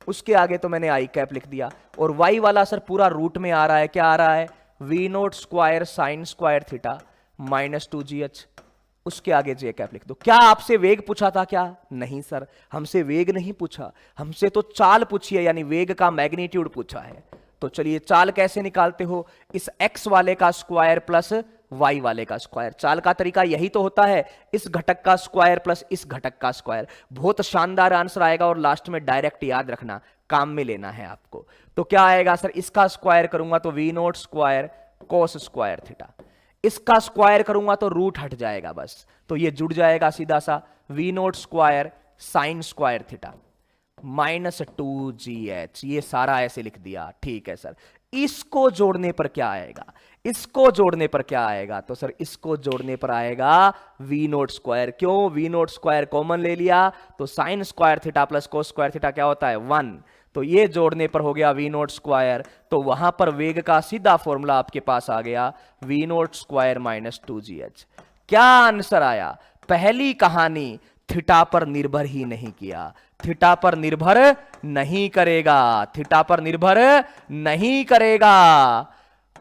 उसके आगे तो मैंने i कैप लिख दिया, और y वाला सर पूरा रूट में आ रहा है, क्या आ रहा है, v0 square sine square theta minus 2gh, उसके आगे j कैप लिख दो। क्या आपसे वेग पूछा था क्या? नहीं सर, हमसे वेग नहीं पूछा, हमसे तो चाल पूछी है, यानी वेग का मैग्नीट्यूड पूछा है। तो चलिए चाल कैसे निकालते हो, इस x वाले का स्क्वायर प्लस y वाले का स्क्वायर। चाल का तरीका यही तो होता है, इस घटक का स्क्वायर प्लस इस घटक का स्क्वायर। बहुत शानदार आंसर आएगा, और लास्ट में डायरेक्ट याद रखना, काम में लेना है आपको। तो क्या आएगा सर, इसका स्क्वायर करूंगा तो v0 square cos square theta, इसका स्क्वायर करूंगा तो रूट हट जाएगा बस, तो ये जुड़ जाएगा सीधा सा, v0 square sine square theta minus 2gh। ये सारा ऐसे लिख दिया, ठीक है सर। इसको जोड़ने पर क्या आएगा, इसको जोड़ने पर क्या आएगा, तो सर इसको जोड़ने पर आएगा v0 स्क्वायर। क्यों, v0 स्क्वायर कॉमन ले लिया, तो sign square theta plus cos square theta क्या होता है 1, तो ये जोड़ने पर हो गया v0 स्क्वायर। तो वहां पर वेग का सीधा फॉर्मूला आपके पास आ गया, v0 स्क्वायर माइनस 2gh। क्या आंसर आया, पहली कहानी थीटा पर निर्भर ही नहीं किया, थीटा पर निर्भर नहीं करेगा, थीटा पर निर्भर नहीं करेगा।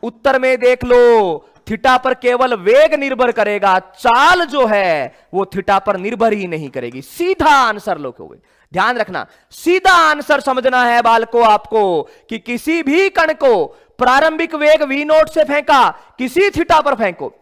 उत्तर में देख लो, थीटा पर केवल वेग निर्भर करेगा, चाल जो है वो थीटा पर निर्भर ही नहीं करेगी। सीधा आंसर लिखोगे, ध्यान रखना, सीधा आंसर समझना है बालको आपको, कि किसी भी कण को प्रारंभिक वेग v0 से फेंका, किसी थीटा पर फेंको,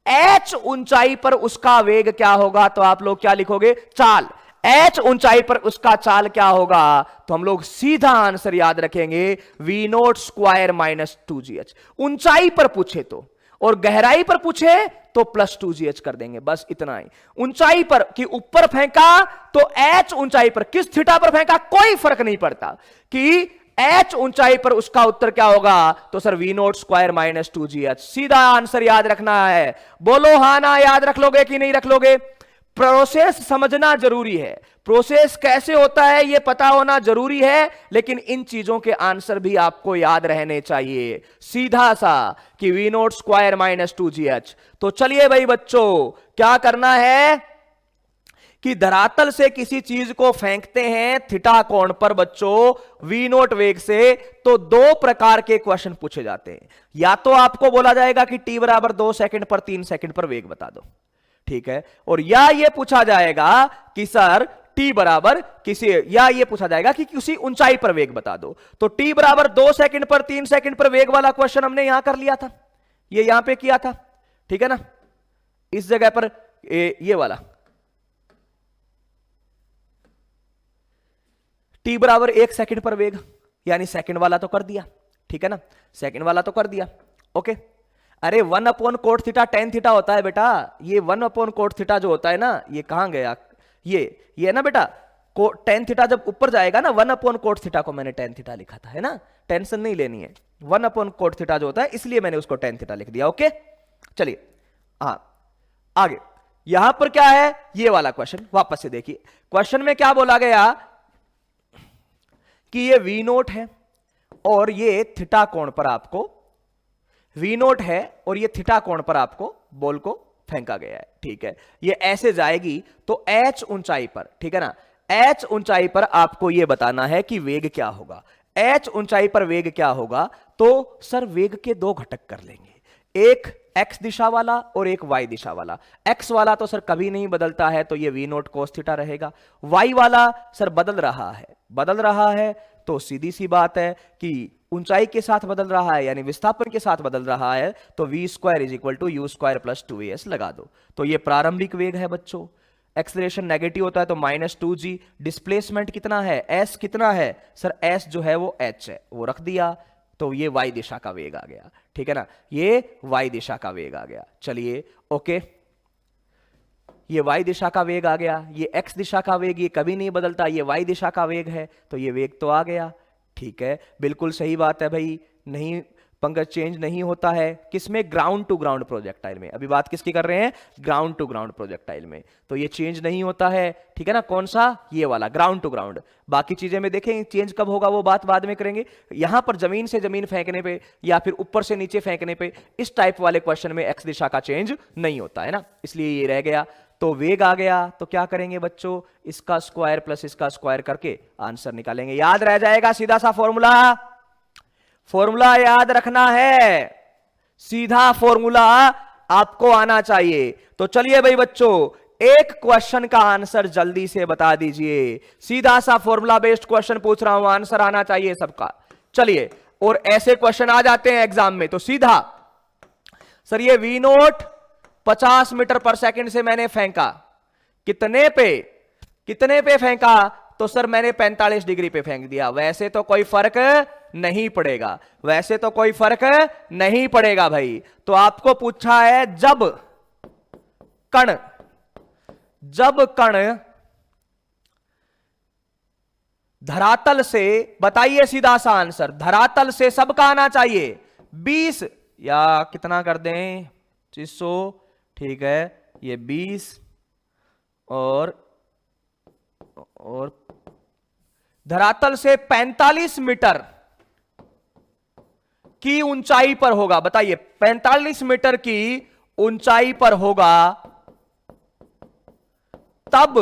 h ऊंचाई पर उसका वेग क्या होगा, तो आप लोग क्या लिखोगे, चाल। h ऊंचाई पर उसका चाल क्या होगा, तो हम लोग सीधा आंसर याद रखेंगे, v0 स्क्वायर माइनस 2gh। ऊंचाई पर पूछे तो, और गहराई पर पूछे तो प्लस 2gh कर देंगे, बस इतना ही। ऊंचाई पर कि ऊपर फेंका तो h ऊंचाई पर, किस थीटा पर फेंका कोई फर्क नहीं पड़ता, कि h ऊंचाई पर उसका उत्तर क्या होगा, तो sir v0 square minus 2gh। सीधा आंसर याद रखना है, बोलो हां ना, याद रख लोगे कि नहीं रख लोगे। प्रोसेस समझना जरूरी है, प्रोसेस कैसे होता है ये पता होना जरूरी है, लेकिन इन चीजों के आंसर भी आपको याद रहने चाहिए। सीधा सा कि v0 स्क्वायर माइनस 2gh। तो चलिए भाई बच्चों, क्या करना है कि धरातल से किसी चीज को फेंकते हैं थीटा कोण पर बच्चों v0 वेग से, तो दो प्रकार के क्वेश्चन पूछे जाते हैं। या तो आपको बोला जाएगा कि t बराबर 2 सेकंड पर 3 सेकंड पर वेग बता दो, ठीक है, और या ये पूछा जाएगा कि सर t बराबर किसी, या ये पूछा जाएगा कि किसी ऊंचाई पर वेग बता दो। तो t बराबर 2 सेकंड पर 3 सेकंड पर वेग वाला क्वेश्चन हमने यहां कर लिया था, ये यहां पे किया था, ठीक है ना। इस जगह पर ये वाला t बराबर 1 सेकंड पर वेग, यानी सेकंड वाला तो कर दिया, ठीक है ना, सेकंड वाला तो कर दिया, ओके। अरे 1/cot थीटा tan थीटा होता है बेटा, ये 1/cot थीटा जो होता है ना, ये कहां गया, ये ना बेटा, tan थीटा जब ऊपर जाएगा ना, 1/cot थीटा को मैंने tan थीटा लिखा था, है ना, टेंशन नहीं लेनी है। 1/cot थीटा जो होता है इसलिए मैंने उसको tan थीटा लिख दिया, ओके। चलिए हाँ आगे, यहां पर क्या है, ये वाला क्वेश्चन वापस से देखिए। क्वेश्चन में क्या बोला गया कि ये v0 है और ये थीटा कोण पर आपको, v0 है और ये थीटा कोण पर आपको बॉल को फेंका गया है, ठीक है। ये ऐसे जाएगी तो h ऊंचाई पर, ठीक है ना, h ऊंचाई पर आपको ये बताना है कि वेग क्या होगा। h ऊंचाई पर वेग क्या होगा, तो सर वेग के दो घटक कर लेंगे, एक x दिशा वाला और एक y दिशा वाला। x वाला तो सर कभी नहीं बदलता है, तो ये v0 cos थीटा रहेगा। y वाला सर बदल रहा है, तो सीधी सी बात है कि ऊंचाई के साथ बदल रहा है, यानी विस्थापन के साथ बदल रहा है, तो v square is equal to u square plus 2as लगा दो। तो ये प्रारंभिक वेग है बच्चों, एक्सेलरेशन नेगेटिव होता है तो -2g। डिस्प्लेसमेंट कितना है, s कितना है, सर s जो है वो h है, वो रख दिया। तो ये y दिशा का वेग आ गया, ठीक है ना, ये y दिशा का वेग आ गया। चलिए ओके, ये y दिशा का वेग आ गया, ये x दिशा का वेग ये कभी नहीं बदलता, ये y दिशा का वेग है, तो ये वेग तो आ गया। ठीक है, बिल्कुल सही बात है भाई, नहीं पंकज चेंज नहीं होता है किसमें, ग्राउंड टू ग्राउंड प्रोजेक्टाइल में। अभी बात किसकी कर रहे हैं, ग्राउंड टू ग्राउंड प्रोजेक्टाइल में, तो ये चेंज नहीं होता है, ठीक है ना, कौन सा, ये वाला ग्राउंड टू ग्राउंड। बाकी चीजें में देखें चेंज कब होगा वो बात बाद में करेंगे। यहां पर जमीन से जमीन फेंकने पे या फिर ऊपर से नीचे फेंकने पे, इस टाइप वाले क्वेश्चन में एक्स दिशा का चेंज नहीं होता है ना, इसलिए ये रह गया। तो वेग आ गया, तो क्या करेंगे बच्चों, इसका स्क्वायर प्लस इसका स्क्वायर करके आंसर निकालेंगे। याद रह जाएगा सीधा सा फॉर्मूला, फॉर्मूला याद रखना है, सीधा फॉर्मूला आपको आना चाहिए। तो चलिए भाई बच्चों, एक क्वेश्चन का आंसर जल्दी से बता दीजिए, सीधा सा फॉर्मूला बेस्ड क्वेश्चन पूछ रहा हूं, आंसर आना चाहिए सबका। चलिए, और ऐसे क्वेश्चन आ जाते हैं एग्जाम में, तो सीधा सर ये वी नोट 50 मीटर पर सेकंड से मैंने फेंका, कितने पे फेंका, तो सर मैंने 45 डिग्री पे फेंक दिया। वैसे तो कोई फर्क नहीं पड़ेगा, वैसे तो कोई फर्क नहीं पड़ेगा भाई। तो आपको पूछा है जब कण धरातल से, बताइए सीधा सा आंसर, धरातल से सबका आना चाहिए 20 या कितना कर दें 2500, ठीक है, ये 20 और धरातल से 45 मीटर की ऊंचाई पर होगा। बताइए 45 मीटर की ऊंचाई पर होगा, तब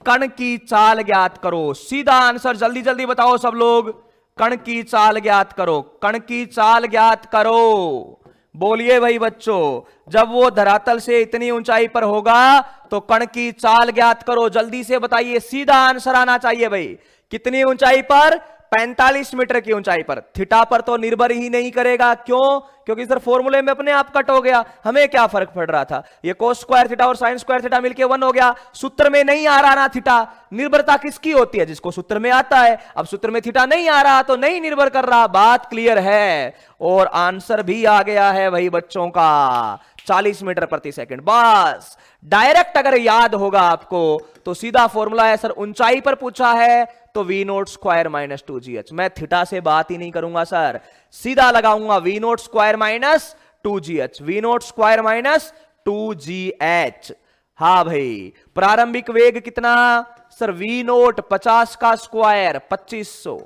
कण की चाल ज्ञात करो। सीधा आंसर जल्दी जल्दी बताओ सब लोग, कण की चाल ज्ञात करो, कण की चाल ज्ञात करो, बोलिए भाई बच्चों। जब वो धरातल से इतनी ऊंचाई पर होगा तो कण की चाल ज्ञात करो, जल्दी से बताइए, सीधा आंसर आना चाहिए भाई। कितनी ऊंचाई पर, 45 मीटर की ऊंचाई पर। थीटा पर तो निर्भर ही नहीं करेगा, क्यों, क्योंकि सर फॉर्मूले में अपने आप कट हो गया, हमें क्या फर्क पड़ रहा था, ये कोस स्क्वायर थीटा और साइन स्क्वायर थीटा मिलके 1 हो गया। सूत्र में नहीं आ रहा ना थीटा, निर्भरता किसकी होती है, जिसको सूत्र में आता है। अब सूत्र में थीटा नहीं आ रहा तो नहीं निर्भर कर रहा, बात क्लियर है। और आंसर भी आ गया है भाई बच्चों का, 40 मीटर प्रति सेकंड। बस डायरेक्ट अगर याद होगा आपको तो सीधा फॉर्मूला है, सर ऊंचाई पर पूछा है तो we naught square minus 2gh। मैं थीटा से बात ही नहीं करूंगा सर, सीधा लगाऊंगा v naught square minus 2gh, v naught square minus 2gh। हाँ भाई, प्रारंभिक वेग कितना सर, वी नोट 50 का स्क्वायर 2500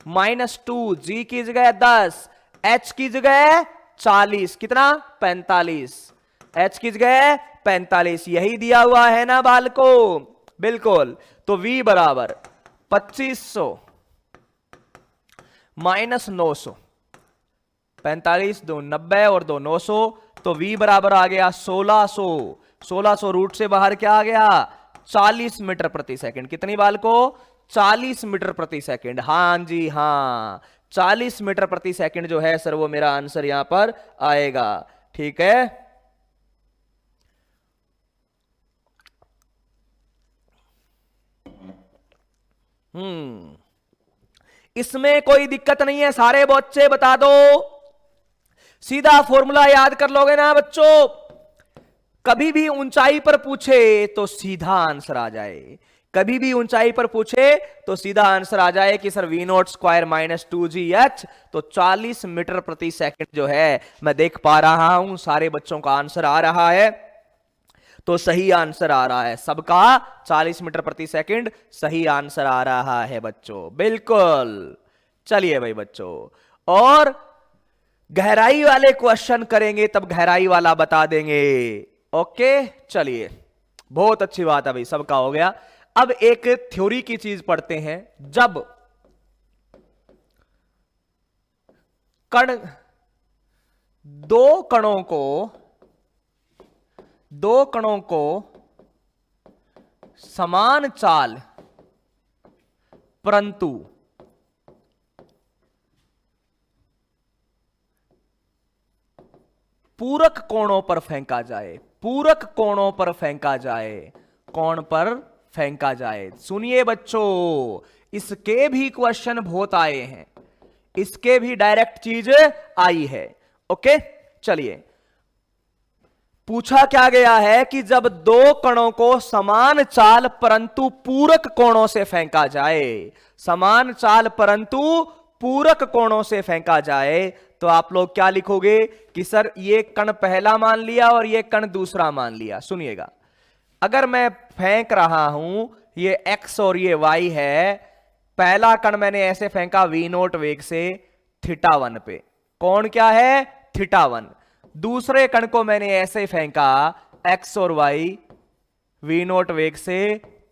माइनस 2, जी की जगह 10, एच की जगह 40, कितना 45, एच की जगह 45, यही दिया हुआ है ना बालको, बिल्कुल। तो v बराबर 2500 माइनस 900, 45 2 90 और 2 900, तो v बराबर आ गया 1600। 1600 रूट से बाहर क्या आ गया, 40 मीटर प्रति सेकंड। कितनी बालको, 40 मीटर प्रति सेकंड। हां जी हां, 40 मीटर प्रति सेकंड जो है सर, वो मेरा आंसर यहां पर आएगा, ठीक है। इसमें कोई दिक्कत नहीं है, सारे बच्चे बता दो, सीधा फॉर्मूला याद कर लोगे ना बच्चों। कभी भी ऊंचाई पर पूछे तो सीधा आंसर आ जाए, कभी भी ऊंचाई पर पूछे तो सीधा आंसर आ जाए कि sir we naught square minus 2gh। तो 40 मीटर प्रति सेकंड जो है, मैं देख पा रहा हूं सारे बच्चों का आंसर आ रहा है, तो सही आंसर आ रहा है सबका, 40 मीटर प्रति सेकंड सही आंसर आ रहा है बच्चों, बिल्कुल। चलिए भाई बच्चों, और गहराई वाले क्वेश्चन करेंगे तब गहराई वाला बता देंगे, ओके। चलिए, बहुत अच्छी बात है भाई, सबका हो गया। अब एक थ्योरी की चीज पढ़ते हैं। जब कण दो कणों को समान चाल परंतु पूरक कोणों पर फेंका जाए, पूरक कोणों पर फेंका जाए, कौन पर फेंका जाए। सुनिए बच्चों, इसके भी क्वेश्चन बहुत आए हैं, इसके भी डायरेक्ट चीज आई है। ओके, चलिए पूछा क्या गया है कि जब दो कणों को समान चाल परंतु पूरक कोणों से फेंका जाए, समान चाल परंतु पूरक कोणों से फेंका जाए, तो आप लोग क्या लिखोगे कि सर ये कण पहला मान लिया और ये कण दूसरा मान लिया। सुनिएगा, अगर मैं फेंक रहा हूं, ये x और ये y है, पहला कण मैंने ऐसे फेंका v0 वेग से θ1 पे, कोण क्या है θ1। दूसरे कण को मैंने ऐसे फेंका x और y v0 वेग से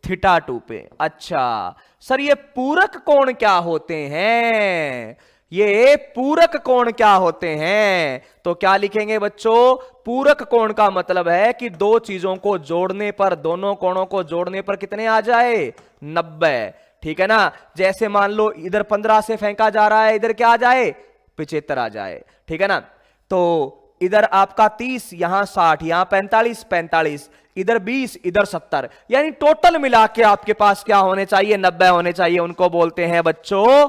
θ2 पे। अच्छा सर ये पूरक कोण क्या होते हैं, ये पूरक कोण क्या होते हैं? तो क्या लिखेंगे बच्चों, पूरक कोण का मतलब है कि दो चीजों को जोड़ने पर, दोनों कोणों को जोड़ने पर कितने आ जाए 90, ठीक है ना। जैसे मान लो इधर 15 से फेंका जा रहा है, इधर क्या आ जाए 75 आ जाए, ठीक है ना। तो इधर आपका 30, यहां 60, यहां 45, 45, इधर 20, इधर 70, यानी टोटल मिला के आपके पास क्या होने चाहिए 90 होने चाहिए। उनको बोलते हैं बच्चों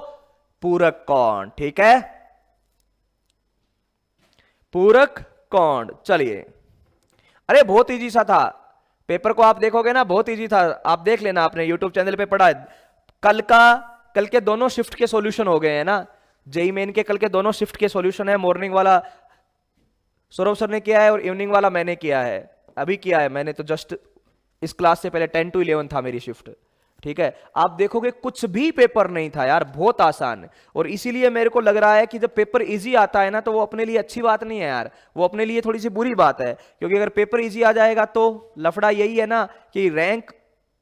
पूरक कोण, ठीक है, पूरक कोण। चलिए, अरे बहुत इजी सा था, पेपर को आप देखोगे ना बहुत इजी था, आप देख लेना, आपने यूट्यूब चैनल पे पढ़ा। कल के दोनों शिफ्ट के सॉल्यूशन हो गए हैं ना, जेई मेन के कल के दोनों शिफ्ट के सॉल्यूशन है। मॉर्निंग वाला सौरभ सर ने किया है और इवनिंग वाला मैंने किया है, अभी किया है मैंने, तो जस्ट इस क्लास से पहले 10 to 11 था मेरी शिफ्ट, ठीक है। आप देखोगे कुछ भी पेपर नहीं था यार, बहुत आसान। और इसीलिए मेरे को लग रहा है कि जब पेपर इजी आता है ना, तो वो अपने लिए अच्छी बात नहीं है यार, वो अपने लिए थोड़ी सी बुरी बात है। क्योंकि अगर पेपर इजी आ जाएगा तो लफड़ा यही है ना कि रैंक,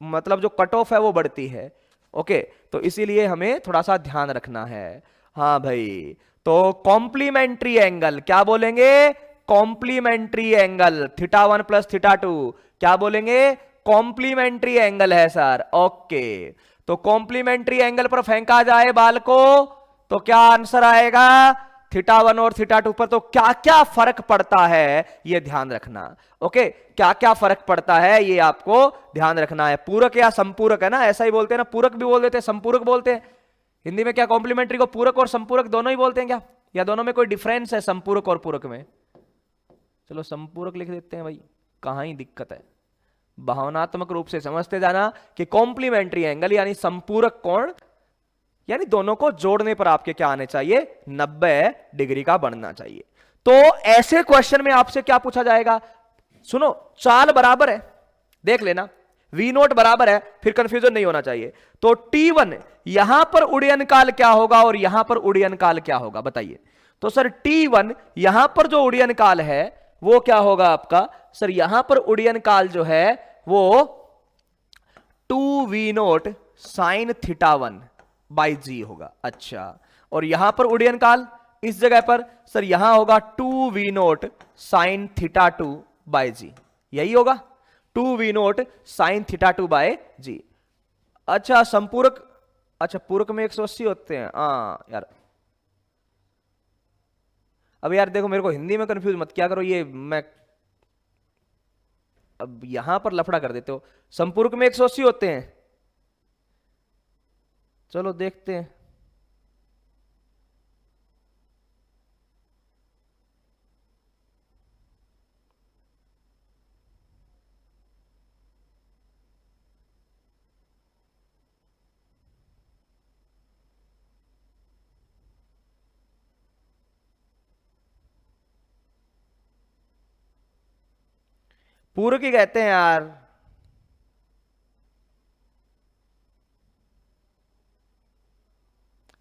मतलब जो कट ऑफ है वो बढ़ती है। ओके, तो इसीलिए हमें थोड़ा सा ध्यान रखना है। हाँ भाई, तो कॉम्प्लीमेंट्री एंगल क्या बोलेंगे, कॉम्प्लीमेंट्री एंगल θ1 प्लस θ2 क्या बोलेंगे, कॉम्प्लीमेंट्री एंगल है सर। ओके, तो कॉम्प्लीमेंट्री एंगल पर फेंका जाए बाल को तो क्या आंसर आएगा θ1 और θ2 पर। तो क्या क्या फर्क पड़ता है ये ध्यान रखना। ओके, क्या क्या फर्क पड़ता है ये आपको ध्यान रखना है। पूरक या संपूरक है ना, ऐसा ही बोलते हैं ना, पूरक भी बोल देते हैं संपूरक बोलते हैं हिंदी में। क्या कॉम्प्लीमेंट्री को पूरक और संपूरक दोनों ही बोलते हैं क्या, या दोनों में कोई डिफरेंस है संपूरक और पूरक में? चलो संपूरक लिख देते हैं भाई, कहां ही दिक्कत है। भावनात्मक रूप से समझते जाना कि कॉम्प्लीमेंट्री एंगल यानी संपूरक कोण, यानी दोनों को जोड़ने पर आपके क्या आने चाहिए 90 डिग्री का बनना चाहिए। तो ऐसे क्वेश्चन में आपसे क्या पूछा जाएगा, सुनो चाल बराबर है, देख लेना v0 बराबर है, फिर कंफ्यूजन नहीं होना चाहिए। तो t1 यहां पर उड़यन काल क्या होगा और यहां पर उड़यन काल क्या होगा बताइए। तो सर t1 यहां पर जो उड़यन काल है वो क्या होगा आपका, सर यहां पर उड़यन काल जो है वो 2v0 sin θ1 बाई जी होगा। अच्छा, और यहां पर उड़यन काल इस जगह पर सर यहां होगा 2v0 sin θ2 बाई जी, यही होगा 2v0 sin θ2 बाय जी। अच्छा संपूरक, अच्छा पूरक में 180 होते हैं, हाँ यार। अब यार देखो मेरे को हिंदी में कंफ्यूज मत क्या करो, ये मैं अब यहां पर लफड़ा कर देते हो। संपूरक में 180 होते हैं, चलो देखते हैं। पूरक ही कहते हैं यार।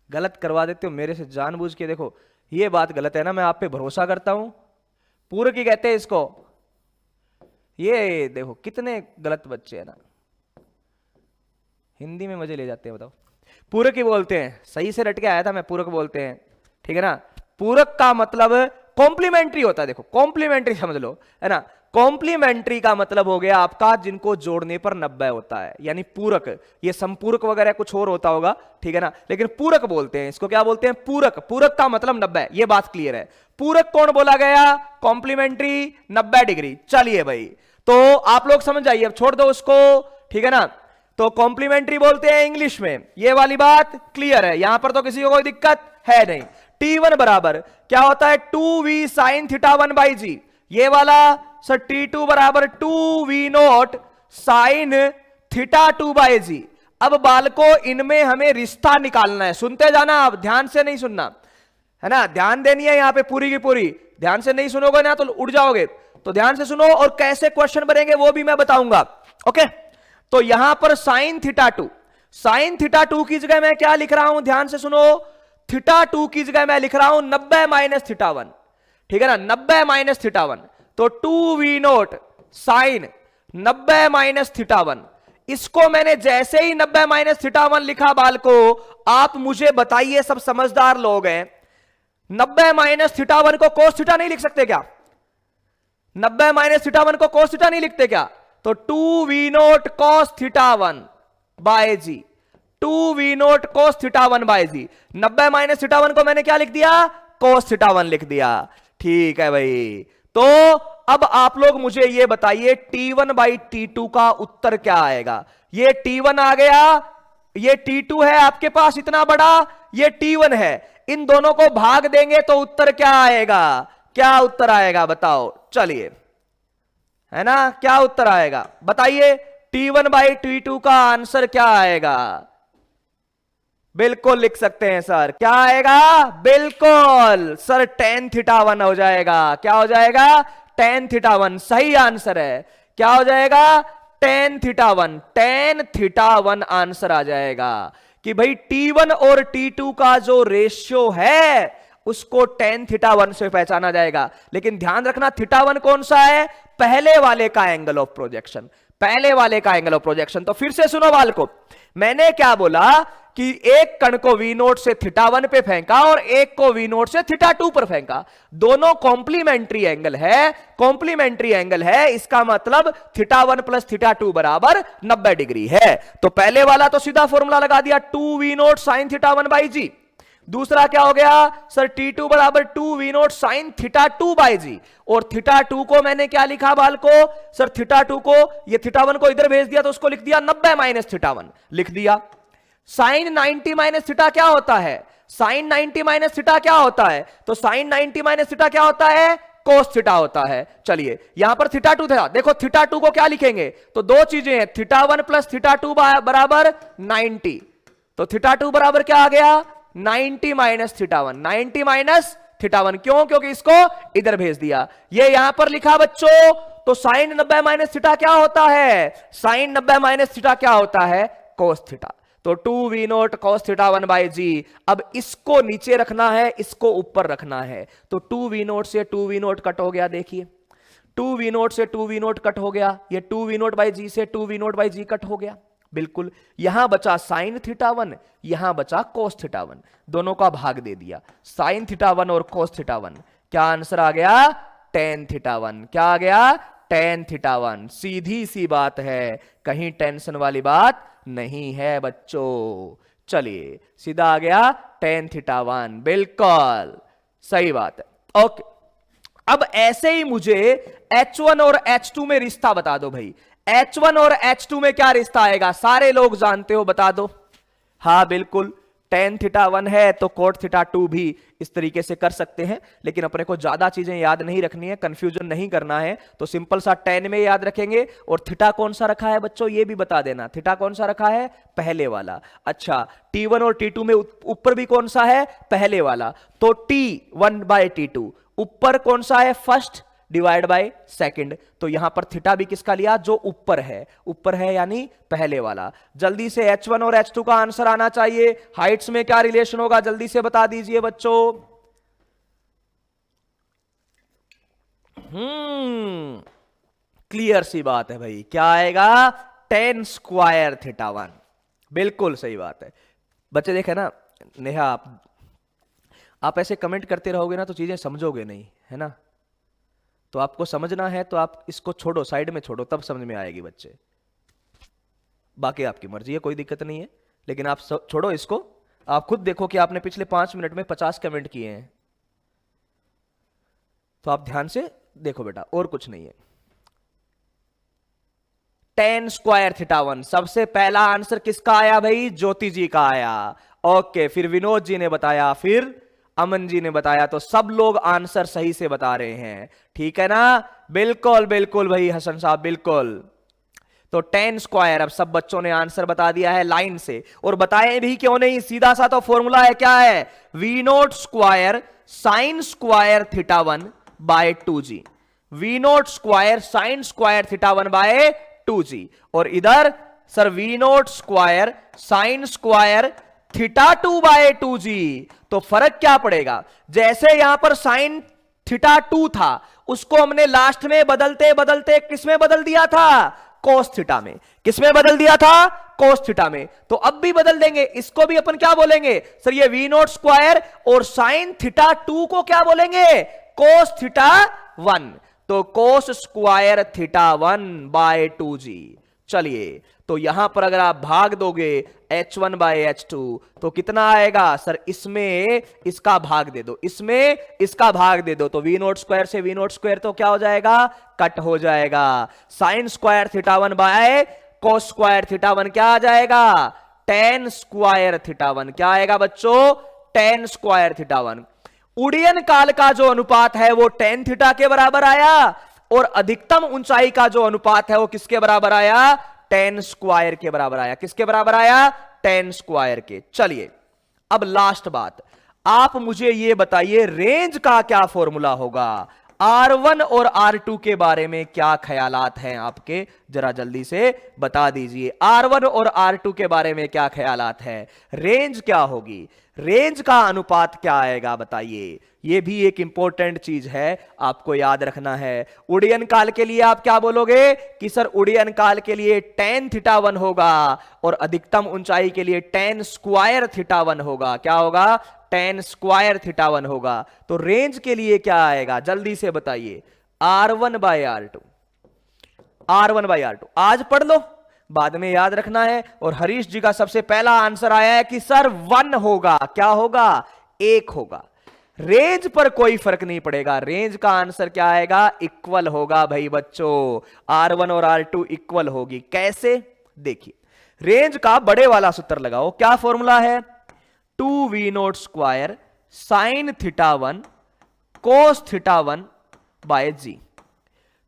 गलत करवा देते हो मेरे से जानबूझ के, देखो ये बात गलत है ना, मैं आप पे भरोसा करता हूं। पूरक ही कहते हैं इसको, ये देखो कितने गलत बच्चे हैं ना, हिंदी में मजे ले जाते हैं। बताओ, पूरक ही बोलते हैं, सही से रट के आया था मैं, पूरक बोलते हैं, ठीक है ना। पूरक का मतलब कॉम्प्लीमेंट्री होता है, देखो कॉम्प्लीमेंट्री समझ लो, है ना। कॉम्प्लीमेंट्री का मतलब हो गया आपका जिनको जोड़ने पर 90 होता है, यानी पूरक। ये संपूरक वगैरह कुछ और होता होगा, ठीक है ना, लेकिन पूरक बोलते हैं इसको। क्या बोलते हैं, पूरक। पूरक का मतलब 90, ये बात क्लियर है। पूरक कौन बोला गया, कॉम्प्लीमेंट्री 90 डिग्री। चलिए भाई, तो आप लोग समझ जाइए, अब छोड़ दो उसको, ठीक है ना। तो कॉम्प्लीमेंट्री बोलते हैं इंग्लिश में। ये वाली बात क्लियर है, यहां पर तो किसी को कोई दिक्कत है नहीं। T1 बराबर क्या होता है 2v sin θ1 बाई जी। ये वाला सर T2 बराबर 2v नोट साइन θ2 बाई जी। अब बालको इनमें हमें रिश्ता निकालना है, सुनते जाना आप, ध्यान से नहीं सुनना है ना, ध्यान देनी है यहां पे पूरी की पूरी। ध्यान से नहीं सुनोगे ना तो उड़ जाओगे, तो ध्यान से सुनो और कैसे क्वेश्चन बनेंगे वो भी मैं बताऊंगा। ओके, तो यहां पर साइन θ2 की जगह मैं क्या लिख रहा हूं, ध्यान से सुनो, θ2 की जगह मैं लिख रहा हूं 90 माइनस θ1, ठीक है ना, 90 माइनस θ1। तो 2v नोट साइन 90 माइनस θ1, इसको मैंने जैसे ही 90 माइनस θ1 लिखा बालको, आप मुझे बताइए, सब समझदार लोग हैं, 90 माइनस θ1 को cos θ नहीं लिख सकते क्या? 90 माइनस θ1 को cos θ नहीं लिखते क्या? तो 2v नोट cos θ1 बाय जी, 2v नोट cos θ1 बाय जी। 90 माइनस θ1 को मैंने क्या लिख दिया, cos θ1 लिख दिया। ठीक है भाई, तो अब आप लोग मुझे ये बताइए T1 बाई T2 का उत्तर क्या आएगा। ये T1 आ गया, ये T2 है आपके पास इतना बड़ा, ये T1 है, इन दोनों को भाग देंगे तो उत्तर क्या आएगा, क्या उत्तर आएगा बताओ, चलिए, है ना, क्या उत्तर आएगा बताइए। T1 बाई T2 का आंसर क्या आएगा, बिल्कुल लिख सकते हैं सर, क्या आएगा, बिल्कुल सर tan θ1 हो जाएगा। क्या हो जाएगा, tan θ1 सही आंसर है। क्या हो जाएगा, tan θ1 आंसर आ जाएगा कि भाई T1 और T2 का जो रेशियो है उसको tan θ1 से पहचाना जाएगा। लेकिन ध्यान रखना θ1 कौन सा है, पहले वाले का एंगल ऑफ प्रोजेक्शन, पहले वाले का एंगल ऑफ प्रोजेक्शन। तो फिर से सुनो बाल को, मैंने क्या बोला कि एक कण को V नोट से θ1 पे फेंका और एक को V नोट से θ2 पर फेंका, दोनों कॉम्प्लीमेंट्री एंगल है, कॉम्प्लीमेंट्री एंगल है, इसका मतलब θ1 प्लस θ2 बराबर 90 डिग्री है। तो पहले वाला तो सीधा फॉर्मूला लगा दिया 2v नोट साइन θ1 बाई जी। दूसरा क्या हो गया सर, T2 बराबर 2v नोट साइन θ2 बाई जी, और θ2 को मैंने क्या लिखा बाल को, सर θ2 को, ये θ1 को इधर भेज दिया तो उसको लिख दिया 90 माइनस θ1 लिख दिया। साइन 90 माइनस थीटा क्या होता है, साइन 90 माइनस थीटा क्या होता है, तो साइन 90 माइनस थीटा क्या होता है, कोस थीटा होता है। चलिए यहां पर θ2 था, देखो θ2 को क्या लिखेंगे, तो दो चीजें हैं, θ1 प्लस θ2 बराबर 90, तो θ2 बराबर क्या आ गया 90 माइनस θ1, 90 माइनस θ1, क्यों, क्योंकि इसको इधर भेज दिया। ये यहां पर लिखा बच्चों, तो साइन 90 माइनस थीटा क्या होता है, साइन 90 माइनस थीटा क्या होता है, कोस थीटा। तो 2v नोट cos θ1 बाई जी। अब इसको नीचे रखना है, इसको ऊपर रखना है, तो 2v नोट से 2v नोट कट हो गया, देखिए 2v नोट से 2v नोट कट हो गया, ये 2v नोट बाई जी से 2v note by ji cut हो गया, बिल्कुल। यहां बचा साइन θ1, यहां बचा cos θ1, दोनों का भाग दे दिया, साइन θ1 और cos θ1, क्या आंसर आ गया, tan θ1। क्या आ गया, tan θ1। सीधी सी बात है, कहीं टेंशन वाली बात नहीं है बच्चों। चलिए सीधा आ गया tan θ1, बिल्कुल सही बात है। ओके, अब ऐसे ही मुझे H1 और H2 में रिश्ता बता दो भाई, H1 और H2 में क्या रिश्ता आएगा, सारे लोग जानते हो, बता दो। हाँ बिल्कुल, tan θ1 है तो cot θ2 भी इस तरीके से कर सकते हैं, लेकिन अपने को ज्यादा चीजें याद नहीं रखनी है, कंफ्यूजन नहीं करना है, तो सिंपल सा tan में याद रखेंगे। और थीटा कौन सा रखा है बच्चों, ये भी बता देना, थीटा कौन सा रखा है, पहले वाला। अच्छा, T1 और T2 में ऊपर भी कौन सा है, पहले वाला, तो T1 बाय T2, ऊपर कौन सा है, फर्स्ट डिवाइड बाय सेकंड, तो यहां पर थीटा भी किसका लिया, जो ऊपर है, ऊपर है यानी पहले वाला। जल्दी से H1 और H2 का आंसर आना चाहिए। हाइट्स में क्या रिलेशन होगा, जल्दी से बता दीजिए बच्चों। क्लियर सी बात है भाई, क्या आएगा, tan स्क्वायर θ1, बिल्कुल सही बात है बच्चे। देखे ना नेहा, आप ऐसे कमेंट करते रहोगे ना तो चीजें समझोगे नहीं, है ना, तो आपको समझना है तो आप इसको छोड़ो, साइड में छोड़ो, तब समझ में आएगी बच्चे। बाकी आपकी मर्जी है, कोई दिक्कत नहीं है, लेकिन आप छोड़ो इसको। आप खुद देखो कि आपने पिछले 5 मिनट में 50 कमेंट किए हैं, तो आप ध्यान से देखो बेटा, और कुछ नहीं है। tan square theta 1। सबसे पहला आंसर किसका आया भाई? ज्योति जी का आया। ओके, फिर विनोद जी ने बताया, फिर अमन जी ने बताया, तो सब लोग आंसर सही से बता रहे हैं। ठीक है ना? बिल्कुल बिल्कुल भाई हसन साहब, बिल्कुल। तो tan स्क्वायर, अब सब बच्चों ने आंसर बता दिया है लाइन से, और बताएं भी क्यों नहीं, सीधा सा तो फॉर्मूला है, क्या है? V naught square sine square theta 1 by 2g। V naught square sine square theta 1 by 2g। और इधर sir we naught square sine square theta 2 by 2g। तो फर्क क्या पड़ेगा? जैसे यहां पर साइन थीटा 2 था, उसको हमने लास्ट में बदलते बदलते किस में बदल दिया था? कोस थीटा में। किस में बदल दिया था? कोस थीटा में। तो अब भी बदल देंगे, इसको भी अपन क्या बोलेंगे? सर ये वी नोट स्क्वायर और साइन थीटा 2 को क्या बोलेंगे? कोस थीटा 1। तो cos square theta 1 by 2g। चलिए, तो यहां पर अगर आप भाग दोगे h1 बाय h2 तो कितना आएगा? सर इसमें इसका भाग दे दो, इसमें इसका भाग दे दो, तो वी नोट स्क्वायर से वी नोट स्क्वायर तो क्या हो जाएगा? कट हो जाएगा। Sign square theta 1 by cos square theta 1 क्या आ जाएगा? tan square theta 1। क्या आएगा बच्चों? tan square theta 1। उड़ीयन काल का जो अनुपात है वो tan थीटा के बराबर आया, और अधिकतम ऊंचाई का जो अनुपात है वो किसके बराबर आया? tan स्क्वायर के बराबर आया। किसके बराबर आया? tan स्क्वायर के। चलिए, अब लास्ट बात, आप मुझे ये बताइए रेंज का क्या फॉर्मूला होगा? R1 और R2 के बारे में क्या ख्यालात हैं आपके? जरा जल्दी से बता दीजिए। R1 और R2 के बारे में क्या ख्यालात हैं? रेंज क्या होगी? रेंज का अनुपात क्या आएगा बताइए? यह भी एक इंपॉर्टेंट चीज है, आपको याद रखना है। उड़ीयन काल के लिए आप क्या बोलोगे कि सर उड़ीयन काल के लिए tan थीटा 1 होगा, और अधिकतम ऊंचाई के लिए tan स्क्वायर थीटा 1 होगा। क्या होगा? tan स्क्वायर थीटा 1 होगा। तो रेंज के लिए क्या आएगा? जल्दी से बताइए। R1 bye R2। R1 bye R2 आज पढ़ लो, बाद में याद रखना है। और हरीश जी का सबसे पहला आंसर आया है कि सर 1 होगा। क्या होगा? 1 होगा। रेंज पर कोई फर्क नहीं पड़ेगा, रेंज का आंसर क्या आएगा? इक्वल होगा भाई बच्चों। R1 और R2 इक्वल होगी। कैसे? देखिए, रेंज का बड़े वाला सूत्र लगाओ। क्या फॉर्मूला है? 2v naught square sine theta 1 cos theta 1 by g।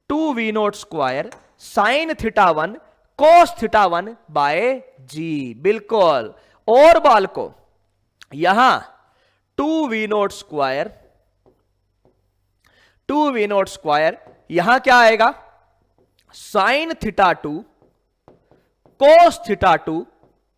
2v naught square sine theta 1 cos theta 1 by g। बिल्कुल। और बालको यहां 2v naught square, 2v naught square यहां क्या आएगा? Sine theta 2 cos theta 2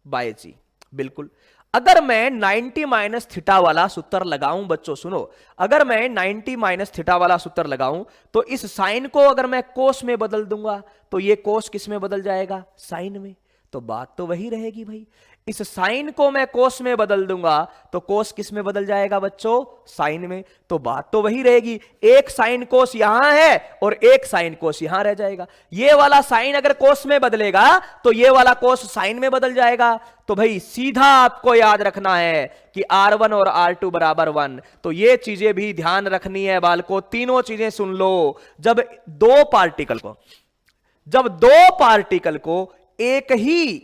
by G. बिल्कुल। अगर मैं 90 माइनस थीटा वाला सूत्र लगाऊं बच्चों, सुनो, अगर मैं 90 माइनस थीटा वाला सूत्र लगाऊं तो इस साइन को अगर मैं कोस में बदल दूंगा तो ये कोस किस में बदल जाएगा? साइन में। तो बात तो वही रहेगी भाई। इस साइन को मैं कोस में बदल दूंगा तो कोस किस में बदल जाएगा बच्चों? साइन में। तो बात तो वही रहेगी। एक साइन कोस यहां है और एक साइन कोस यहां रह जाएगा। ये वाला साइन अगर कोस में बदलेगा तो ये वाला कोस साइन में बदल जाएगा। तो भाई सीधा आपको याद रखना है कि R1 और R2 बराबर 1। तो ये चीजें भी ध्यान रखनी है बालको। तीनों चीजें सुन लो। जब दो पार्टिकल को एक ही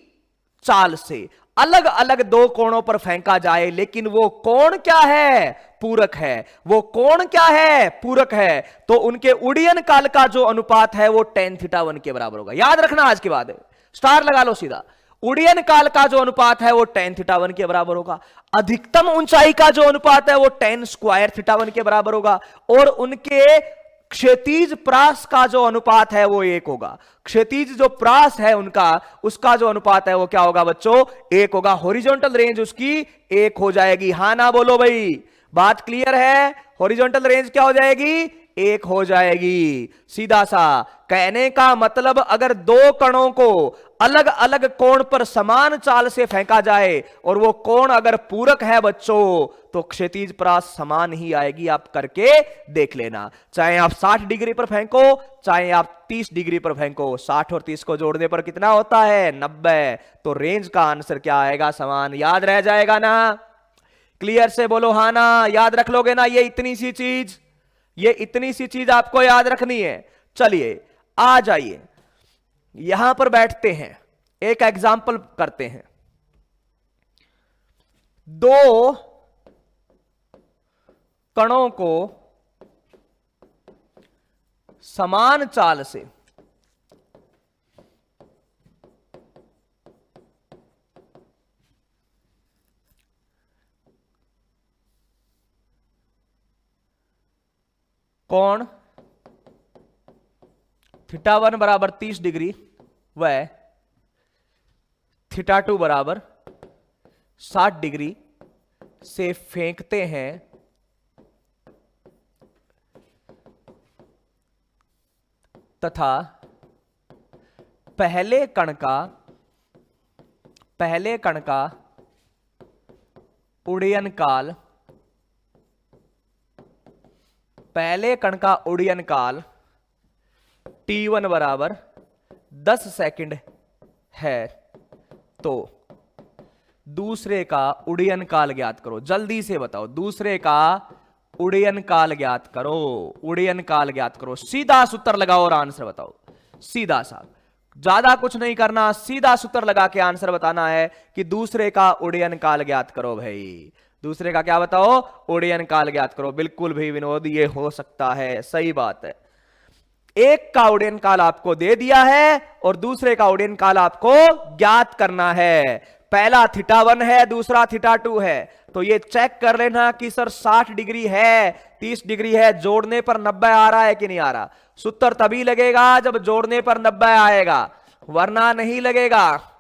चाल से अलग अलग दो कोणों पर फेंका जाए, लेकिन वो कोण क्या है? पूरक है। वो कोण क्या है? पूरक है। तो उनके उड़ीयन काल का जो अनुपात है वो tan थीटा 1 के बराबर होगा। याद रखना, आज के बाद स्टार लगा लो सीधा। उड़ीयन काल का जो अनुपात है वो tan थीटा 1 के बराबर होगा। अधिकतम ऊंचाई का जो अनुपात है वो tan स्क्वायर थीटा 1 के बराबर होगा। और उनके क्षैतिज प्रास का जो अनुपात है वो 1 होगा। क्षैतिज जो प्रास है उनका, उसका जो अनुपात है वो क्या होगा बच्चों? 1 होगा। हॉरिजॉन्टल रेंज उसकी 1 हो जाएगी। हां ना बोलो भाई, बात क्लियर है? हॉरिजॉन्टल रेंज क्या हो जाएगी? 1 हो जाएगी। सीधा सा कहने का मतलब, अगर दो कणों को अलग अलग कोण पर समान चाल से फेंका जाए और वो कोण अगर पूरक है बच्चों तो क्षैतिज प्रास समान ही आएगी। आप करके देख लेना। चाहे आप 60 डिग्री पर फेंको, चाहे आप 30 डिग्री पर फेंको, 60 और 30 को जोड़ने पर कितना होता है? 90। तो रेंज का आंसर क्या आएगा? समान। याद रह जाएगा ना? क्लियर से बोलो हाँ ना? याद रख लोगे ना? ये इतनी सी चीज आपको याद रखनी है। चलिए आ जाइए, यहां पर बैठते हैं, एक एग्जाम्पल करते हैं। दो कणों को समान चाल से कोण θ1 बराबर 30 डिग्री व θ2 बराबर 60 डिग्री से फेंकते हैं तथा पहले कण का उड्डयन काल t1 बराबर 10 सेकंड है, तो दूसरे का उड्डयन काल ज्ञात करो। जल्दी से बताओ, दूसरे का उड्डयन काल ज्ञात करो, उड्डयन काल ज्ञात करो। सीधा सूत्र लगाओ और आंसर बताओ, सीधा सा, ज्यादा कुछ नहीं करना, सीधा सूत्र लगा के आंसर बताना है कि दूसरे का उड्डयन काल ज्ञात करो। भाई दूसरे का क्या बताओ? उड्डयन काल ज्ञात करो। बिल्कुल भाई विनोद, ये हो सकता है, सही बात है। एक का उड्डयन काल आपको दे दिया है और दूसरे का उड्डयन काल आपको ज्ञात करना है। पहला θ1 है, दूसरा θ2 है, तो ये चेक कर लेना कि सर 60 डिग्री है, 30 डिग्री है, जोड़ने पर 90 आ रहा है कि नहीं आ रहा। सूत्र तभी लगेगा जब जोड़ने पर 90 आएगा, वरना नहीं लगेगा।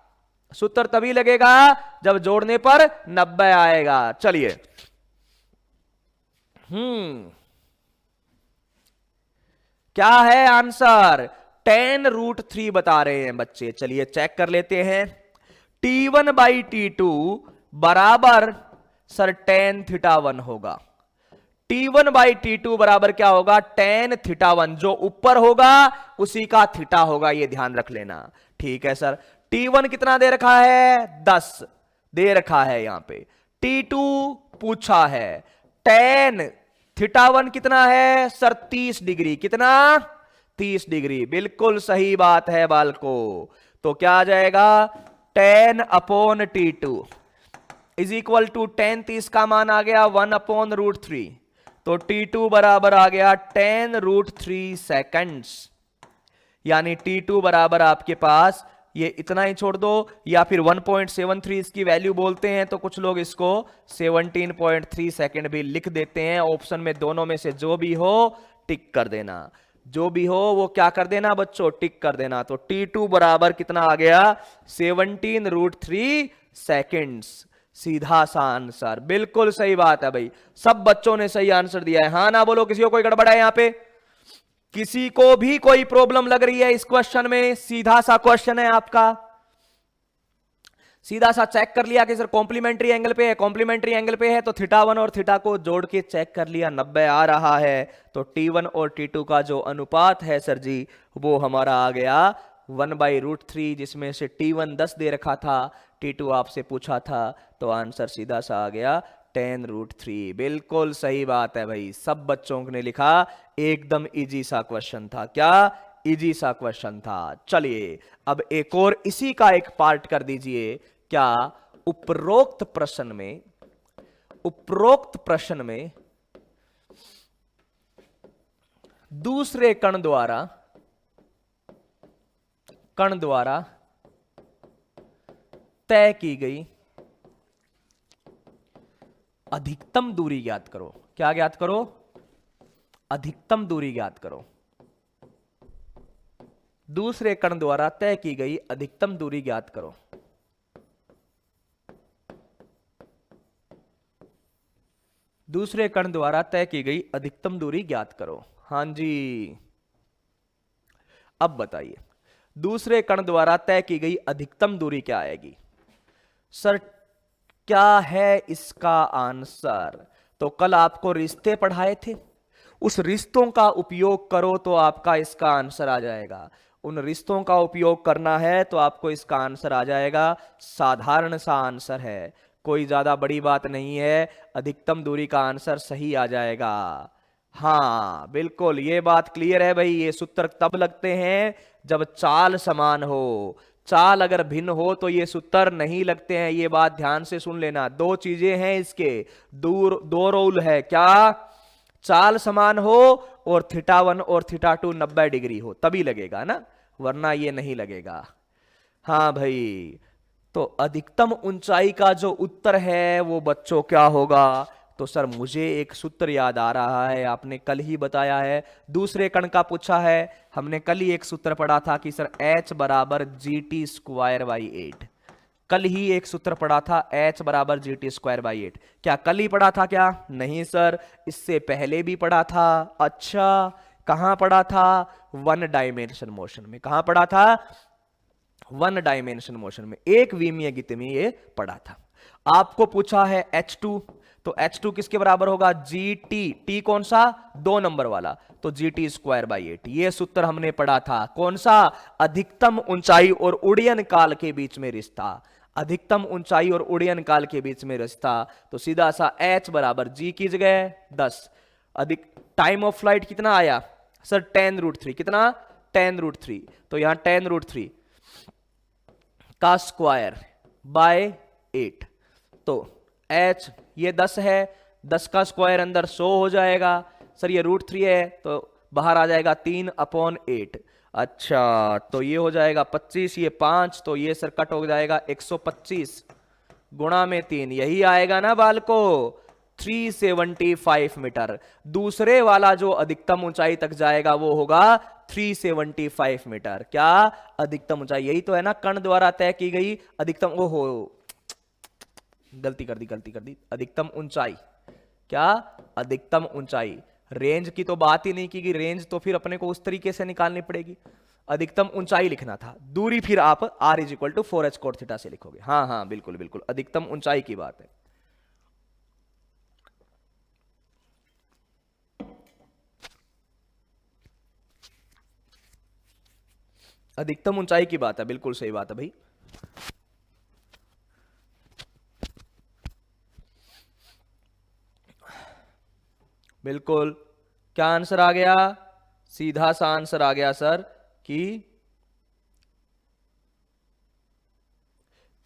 सूत्र तभी लगेगा जब जोड़ने पर 90 आएगा। चलिए, क्या है आंसर? tan√3 बता रहे हैं बच्चे। चलिए चेक कर लेते हैं। t1/t2 बराबर सर tan θ1 होगा। t1/t2 बराबर क्या होगा? tan θ1, जो ऊपर होगा उसी का थीटा होगा, ये ध्यान रख लेना। ठीक है सर। t1 कितना दे रखा है? 10 दे रखा है यहां पे। t2 पूछा है। tan θ1 कितना है सर? 30 डिग्री। कितना? 30 डिग्री। बिल्कुल सही बात है बालको। तो क्या आ जाएगा? tan/t2 is equal to tan, 30 का मान आ गया 1/√3, तो t2 बराबर आ गया tan√3 सेकंड्स। यानी t2 बराबर आपके पास ये इतना ही छोड़ दो, या फिर 1.73 इसकी वैल्यू बोलते हैं, तो कुछ लोग इसको 17.3 सेकंड भी लिख देते हैं। ऑप्शन में दोनों में से जो भी हो टिक कर देना, जो भी हो वो क्या कर देना बच्चों? टिक कर देना। तो t2 बराबर कितना आ गया? 17√3 सेकंड्स। सीधा सा आंसर। बिल्कुल सही बात है भाई, सब बच्चों ने सही आंसर दिया है। हाँ ना बोलो, किसी को कोई गड़बड़ है यहां पे? किसी को भी कोई प्रॉब्लम लग रही है इस क्वेश्चन में? सीधा सा क्वेश्चन है आपका, सीधा सा चेक कर लिया कि सर कॉम्प्लीमेंट्री एंगल पे है, कॉम्प्लीमेंट्री एंगल पे है तो θ1 और θ को जोड़ के चेक कर लिया, 90 आ रहा है। तो t1 और t2 का जो अनुपात है सर जी, वो हमारा आ गया 1/√3, जिसमें से t1 10 दे रखा था, t2 आपसे पूछा था, तो आंसर सीधा सा आ गया tan√3। बिल्कुल सही बात है भाई, सब बच्चों ने लिखा। एकदम इजी सा क्वेश्चन था। क्या? इजी सा क्वेश्चन था। चलिए अब एक और इसी का एक पार्ट कर दीजिए। क्या? उपरोक्त प्रश्न में दूसरे कण द्वारा तय की गई अधिकतम दूरी ज्ञात करो। क्या ज्ञात करो? अधिकतम दूरी ज्ञात करो। दूसरे कण द्वारा तय की गई अधिकतम दूरी ज्ञात करो। दूसरे कण द्वारा तय की गई अधिकतम दूरी ज्ञात करो। हां जी, अब बताइए दूसरे कण द्वारा तय की गई अधिकतम दूरी क्या आएगी? सर क्या है इसका आंसर? तो कल आपको रिश्ते पढ़ाए थे, उस रिश्तों का उपयोग करो तो आपका इसका आंसर आ जाएगा। उन रिश्तों का उपयोग करना है तो आपको इसका आंसर आ जाएगा। साधारण सा आंसर है, कोई ज्यादा बड़ी बात नहीं है, अधिकतम दूरी का आंसर सही आ जाएगा। हाँ बिल्कुल, ये बात क्लियर है भाई। ये सूत्र तब लगते हैं जब चाल समान हो। चाल अगर भिन्न हो तो ये सूत्र नहीं लगते हैं। ये बात ध्यान से सुन लेना। दो चीजें हैं इसके, दो रूल है। क्या? चाल समान हो और थीटा 1 और थीटा 2 90 डिग्री हो, तभी लगेगा ना, वरना ये नहीं लगेगा। हाँ भाई, तो अधिकतम ऊंचाई का जो उत्तर है वो बच्चों क्या होगा? तो सर मुझे एक सूत्र याद आ रहा है, आपने कल ही बताया है, दूसरे कण का पूछा है। हमने कल ही एक सूत्र पढ़ा था कि सर h बराबर GT²/8। कल ही एक सूत्र पढ़ा था, h बराबर GT²/8। क्या कल ही पढ़ा था क्या? नहीं सर, इससे पहले भी पढ़ा था। अच्छा, कहां पढ़ा था? वन डायमेंशन मोशन में। कहां पढ़ा था? वन डायमेंशन मोशन में, एक विमीय गति में ये पढ़ा था। आपको पूछा है H2, तो H2 किसके बराबर होगा? GT, T कौन सा? 2 नंबर वाला, तो GT²/8। ये सूत्र हमने पढ़ा था। कौन सा? अधिकतम ऊंचाई और उड्डयन काल के बीच में रिश्ता। अधिकतम ऊंचाई और उड्डयन काल के बीच में रिश्ता, तो सीधा सा H बराबर G की जगह 10। अधिक टाइम ऑफ फ्लाइट कितना आया सर? 10√3। कितना? 10√3। तो यहां 10√3 का स्क्वायर बाय 8, तो h ये 10 है, 10 का स्क्वायर अंदर 100 हो जाएगा। सर ये √3 है तो बाहर आ जाएगा 3/8। अच्छा, तो ये हो जाएगा 25, ये 5, तो ये सर कट हो जाएगा 125 गुणा में 3, यही आएगा ना बालको? 375 मीटर। दूसरे वाला जो अधिकतम ऊंचाई तक जाएगा वो होगा 375 मीटर। क्या? अधिकतम ऊंचाई, यही तो है ना कण द्वारा तय की गई अधिकतम। ओहो, गलती कर दी। अधिकतम ऊंचाई। क्या? अधिकतम ऊंचाई। रेंज की तो बात ही नहीं की गई। रेंज तो फिर अपने को उस तरीके से निकालनी पड़ेगी। अधिकतम ऊंचाई लिखना था, दूरी फिर आप r = 4h cot थीटा से लिखोगे। हाँ हाँ बिल्कुल बिल्कुल, अधिकतम ऊंचाई की बात है। अधिकतम ऊंचाई की बात है, बिल्कुल सही बात है भाई। बिल्कुल, क्या आंसर आ गया? सीधा सा आंसर आ गया सर कि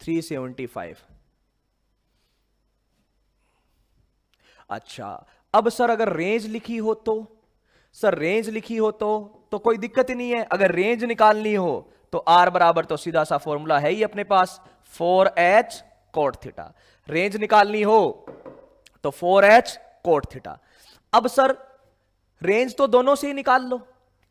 375। अच्छा, अब सर अगर रेंज लिखी हो तो? सर रेंज लिखी हो तो कोई दिक्कत ही नहीं है। अगर रेंज निकालनी हो तो r बराबर, तो सीधा सा फॉर्मूला है ही अपने पास, 4h cot थीटा। रेंज निकालनी हो तो 4h cot थीटा। अब सर रेंज तो दोनों से ही निकाल लो,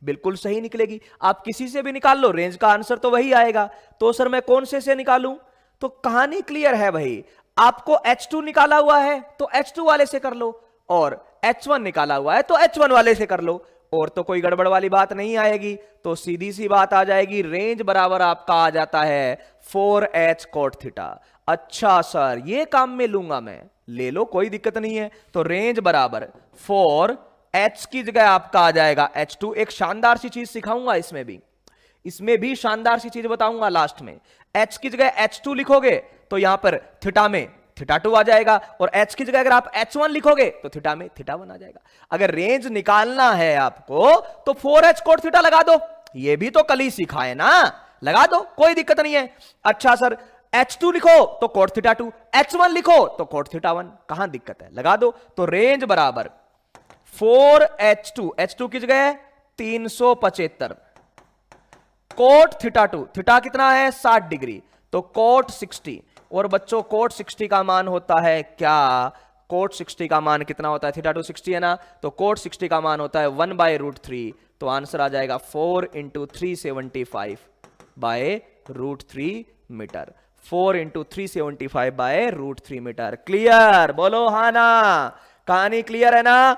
बिल्कुल सही निकलेगी। आप किसी से भी निकाल लो, रेंज का आंसर तो वही आएगा। तो सर मैं कौन से निकालूं? तो कहानी क्लियर है भाई। आपको H2 निकाला हुआ है तो H2 वाले से कर लो, और H1 निकाला हुआ है तो H1 वाले से कर लो, और तो कोई गड़बड़ वाली बात नहीं आएगी। तो सीधी सी बात आ जाएगी, रेंज बराबर आपका आ जाता है 4h cot थीटा। अच्छा सर, ये काम में लूंगा मैं, ले लो कोई दिक्कत नहीं है। तो रेंज बराबर 4h की जगह आपका आ जाएगा H2। एक शानदार सी चीज सिखाऊंगा इसमें भी शानदार सी चीज बताऊंगा लास्ट में। h की जगह H2 लिखोगे तो यहां पर थीटा में थीटा 2 आ जाएगा, और h की जगह अगर आप H1 लिखोगे तो थीटा में थीटा 1 आ जाएगा। अगर रेंज निकालना है आपको तो 4h cot थीटा लगा दो, ये भी तो कल ही सीखा है ना, लगा दो कोई दिक्कत नहीं है। अच्छा सर, H2 लिखो तो cot थीटा 2, H1 लिखो तो cot थीटा 1, कहां दिक्कत है, लगा दो। तो रेंज बराबर 4h2, H2 की जगह 375, cot थीटा 2, थीटा कितना है? 60 डिग्री, तो cot 60। और बच्चों cot 60 का मान होता है क्या? cot 60 का मान कितना होता है? थीटा 2 60 है ना, तो cot 60 का मान होता है 1/√3। तो आंसर आ जाएगा 4 × 375/√3 मीटर। 4 × 375/√3 मीटर। क्लियर? बोलो हाँ ना, कहानी क्लियर है ना?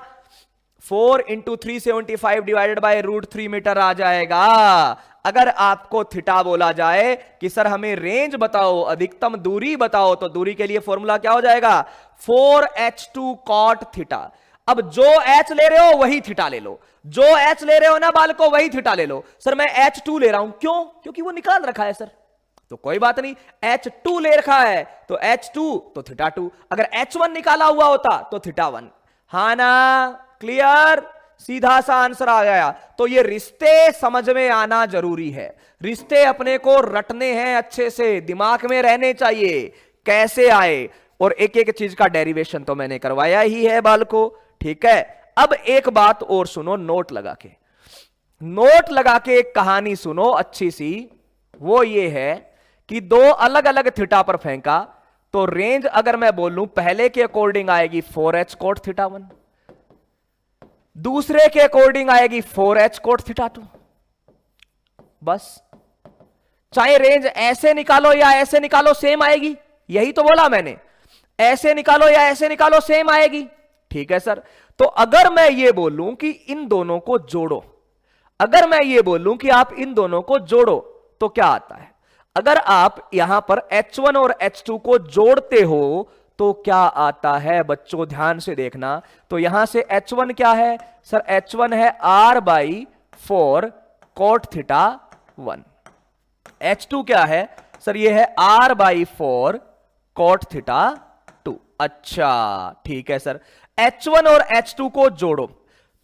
4 × 375/√3 मीटर आ जाएगा। अगर आपको थीटा बोला जाए कि सर हमें रेंज बताओ, अधिकतम दूरी बताओ, तो दूरी के लिए फॉर्मूला क्या हो जाएगा? 4h2 cot theta. अब जो h ले रहे हो वही थीटा ले लो, जो h ले रहे हो ना बालको वही थीटा ले लो। सर मैं h2 ले रहा हूं, क्यों? क्योंकि वो निकाल रखा है सर, तो कोई बात नहीं, h2 ले रखा है तो h2 तो थीटा 2। अगर h1 निकाला हुआ होता तो थीटा 1। हाँ ना, क्लियर, सीधा सा आंसर आ गया। तो ये रिश्ते समझ में आना जरूरी है, रिश्ते अपने को रटने हैं, अच्छे से दिमाग में रहने चाहिए कैसे आए, और एक एक चीज का डेरिवेशन तो मैंने करवाया ही है बालको, ठीक है। अब एक बात और सुनो, नोट लगा के एक कहानी सुनो अच्छी सी। वो ये है कि दो अलग अलग थीटा पर फेंका, तो रेंज अगर मैं बोलूं पहले के अकॉर्डिंग आएगी 4h कोट थीटा 1, दूसरे के अकॉर्डिंग आएगी 4h कोट थीटा 2। बस, चाहे रेंज ऐसे निकालो या ऐसे निकालो सेम आएगी, यही तो बोला मैंने, ऐसे निकालो या ऐसे निकालो सेम आएगी, ठीक है सर। तो अगर मैं ये बोलूं कि इन दोनों को जोड़ो, अगर मैं ये बोलूं कि आप इन दोनों को जोड़ो, तो क्या आता है? अगर आप यहां पर H1 और H2 को जोड़ते हो तो क्या आता है बच्चों, ध्यान से देखना। तो यहां से H1 क्या है सर? H1 है R/4 कोट थीटा 1। H2 क्या है सर? ये है R/4 कोट थीटा 2। अच्छा ठीक है सर, H1 और H2 को जोड़ो,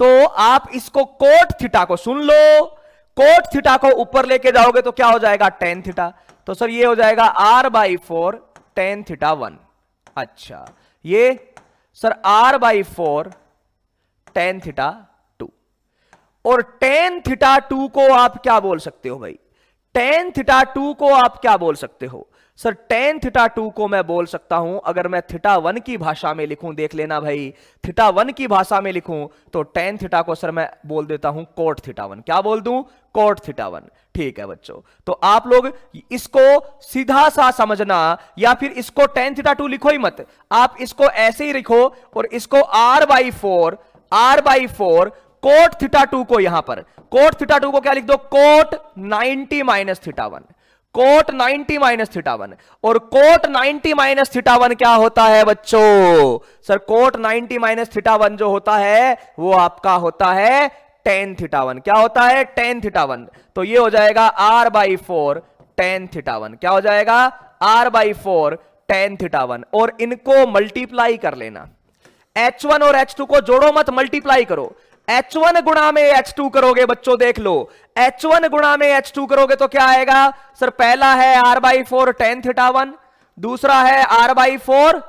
तो आप इसको कोट थीटा को सुन लो, कोट थीटा को ऊपर लेके जाओगे तो क्या हो जाएगा? Tan theta. तो सर ये हो जाएगा R/4 टेन थीटा 1। अच्छा, ये सर R/4 टेन थीटा 2, और टेन थीटा 2 को आप क्या बोल सकते हो भाई? टेन थीटा 2 को आप क्या बोल सकते हो सर? टेन थीटा 2 को मैं बोल सकता हूं, अगर मैं थीटा 1 की भाषा में लिखूं, देख लेना भाई, थीटा 1 की भाषा में लिखूं तो टेन थीटा को सर मैं बोल देता हूं कोट थीटा 1। क्या बोल दूं? Cot theta 1। ठीक है बच्चों, तो आप लोग इसको सीधा सा समझना, या फिर इसको टेन थीटा 2 लिखो ही मत, आप इसको ऐसे ही लिखो, और इसको R/4 कोट थीटा 2 को यहां पर, कोट थीटा 2 को क्या लिख दो? Cot 90 minus theta 1, cot 90 minus theta 1। और कोट 90 माइनस थीटा 1 क्या होता है बच्चों? सर कोट 90 माइनस थीटा 1 जो होता है वो आपका होता है टेन थीटा 1। क्या होता है? Tan theta 1। तो ये हो जाएगा R/4 टेन थीटा 1। क्या हो जाएगा? R/4 tan theta 1। और इनको मल्टीप्लाई कर लेना, H1 और H2 को जोड़ो मत, मल्टीप्लाई करो। H1 गुणा में H2 करोगे बच्चों, देख लो, H1 गुणा में H2 करोगे तो क्या आएगा सर? पहला है R/4 टेन थीटा 1, दूसरा है R/4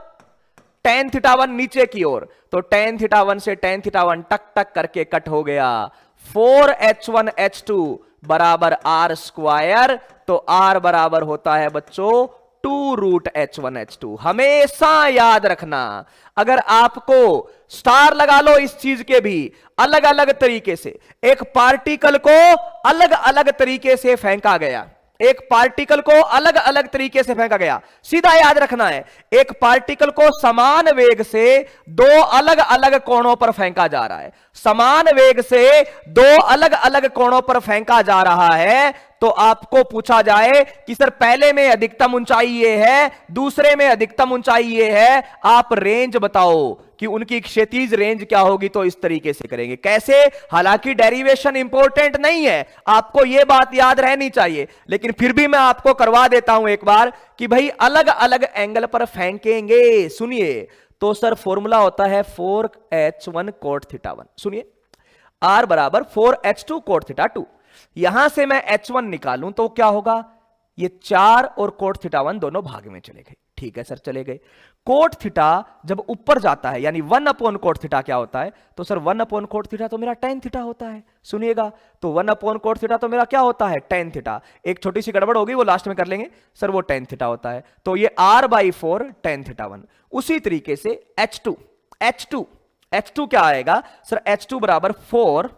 टेन थीटा 1 नीचे की ओर, तो टेन थीटा 1 से टेन थीटा 1 टक टक करके कट हो गया। 4H1 H2 बराबर R², तो R बराबर होता है बच्चों 2√H1 H2। हमेशा याद रखना, अगर आपको स्टार लगा लो इस चीज के भी अलग अलग तरीके से, एक पार्टिकल को अलग अलग तरीके से फेंका गया, एक पार्टिकल को अलग अलग तरीके से फेंका गया, सीधा याद रखना है, एक पार्टिकल को समान वेग से दो अलग अलग कोणों पर फेंका जा रहा है, समान वेग से दो अलग अलग कोणों पर फेंका जा रहा है, तो आपको पूछा जाए कि सर पहले में अधिकतम ऊंचाई ये है, दूसरे में अधिकतम ऊंचाई ये है, आप रेंज बताओ कि उनकी क्षैतिज रेंज क्या होगी, तो इस तरीके से करेंगे। कैसे? हालांकि डेरिवेशन इंपॉर्टेंट नहीं है, आपको यह बात याद रहनी चाहिए, लेकिन फिर भी मैं आपको करवा देता हूं एक बार कि भाई अलग अलग एंगल पर फेंकेंगे। सुनिए, तो सर फॉर्मूला होता है 4H1 कोट थीटा 1। सुनिए, R बराबर 4H2 कोट थीटा 2। यहां से मैं H1 निकालूं तो क्या होगा? ये 4 और कोट थीटा 1 दोनों भाग में चले गए। ठीक है सर, चले गए। कोट थीटा जब ऊपर जाता है, यानी 1 कोट थीटा क्या होता है? तो सर 1 कोट थीटा तो मेरा टेन थीटा होता है। सुनिएगा, तो 1 कोट थीटा तो मेरा क्या होता है? Tan theta. एक छोटी सी गड़बड़ होगी, वो लास्ट में कर लेंगे, सर वो टेन थीटा होता है, तो ये R/4 टेन थीटा 1। उसी तरीके से H2 क्या आएगा सर? H2 बराबर 4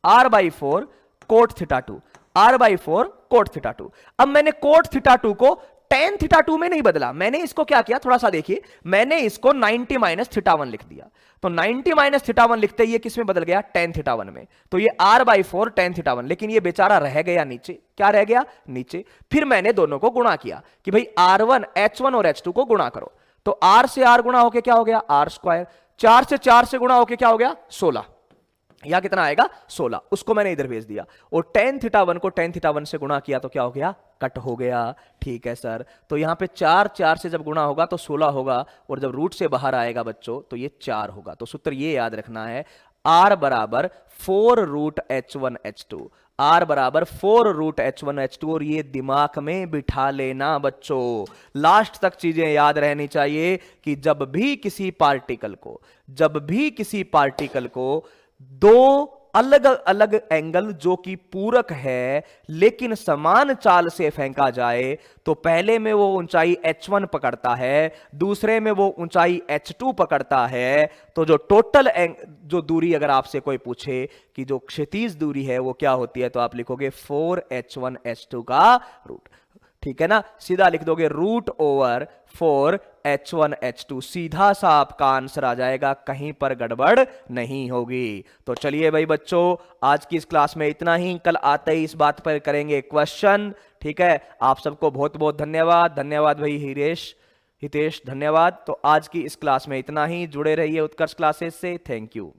R/4 cot theta 2, R/4 cot theta 2। अब मैंने कोट थीटा 2 को टेन थीटा 2 में नहीं बदला, मैंने इसको क्या किया, थोड़ा सा देखिए, मैंने इसको 90 माइनस थीटा 1 लिख दिया। तो 90 माइनस थीटा 1 लिखते ही ये किस में बदल गया? टेन थीटा 1 में। तो ये R/4 टेन थीटा 1, लेकिन ये बेचारा रह गया नीचे। क्या रह गया? नीचे। फिर मैंने दोनों को गुणा किया कि भाई R1 H1 और H2 को गुणा करो, तो R से R गुणा होके क्या हो गया? R²। 4 से गुणा होके क्या हो गया? 16। या कितना आएगा? 16। उसको मैंने इधर भेज दिया, और टेन थीटा 1 को टेन थीटा 1 से गुणा किया तो क्या हो गया? कट हो गया। ठीक है सर, तो यहां पे 4 से जब गुणा होगा तो 16 होगा, और जब रूट से बाहर आएगा बच्चों तो ये 4 होगा। तो सूत्र ये याद रखना है, R बराबर 4√H1H2, R बराबर 4√H1H2। और ये दिमाग में बिठा लेना बच्चों, लास्ट तक चीजें याद रहनी चाहिए कि जब भी किसी पार्टिकल को दो अलग अलग एंगल जो कि पूरक है लेकिन समान चाल से फेंका जाए, तो पहले में वो ऊंचाई h1 पकड़ता है, दूसरे में वो ऊंचाई h2 पकड़ता है। तो जो टोटल जो दूरी अगर आपसे कोई पूछे कि जो क्षैतिज दूरी है वो क्या होती है, तो आप लिखोगे 4h1h2 का रूट। ठीक है ना, सीधा लिख दोगे √4h1h2, सीधा सा आपका आंसर आ जाएगा, कहीं पर गड़बड़ नहीं होगी। तो चलिए भाई बच्चों, आज की इस क्लास में इतना ही, कल आते ही इस बात पर करेंगे क्वेश्चन। ठीक है, आप सबको बहुत बहुत धन्यवाद। धन्यवाद भाई हितेश, धन्यवाद। तो आज की इस क्लास में इतना ही, जुड़े रहिए उत्कर्ष क्लासेस से। Thank you.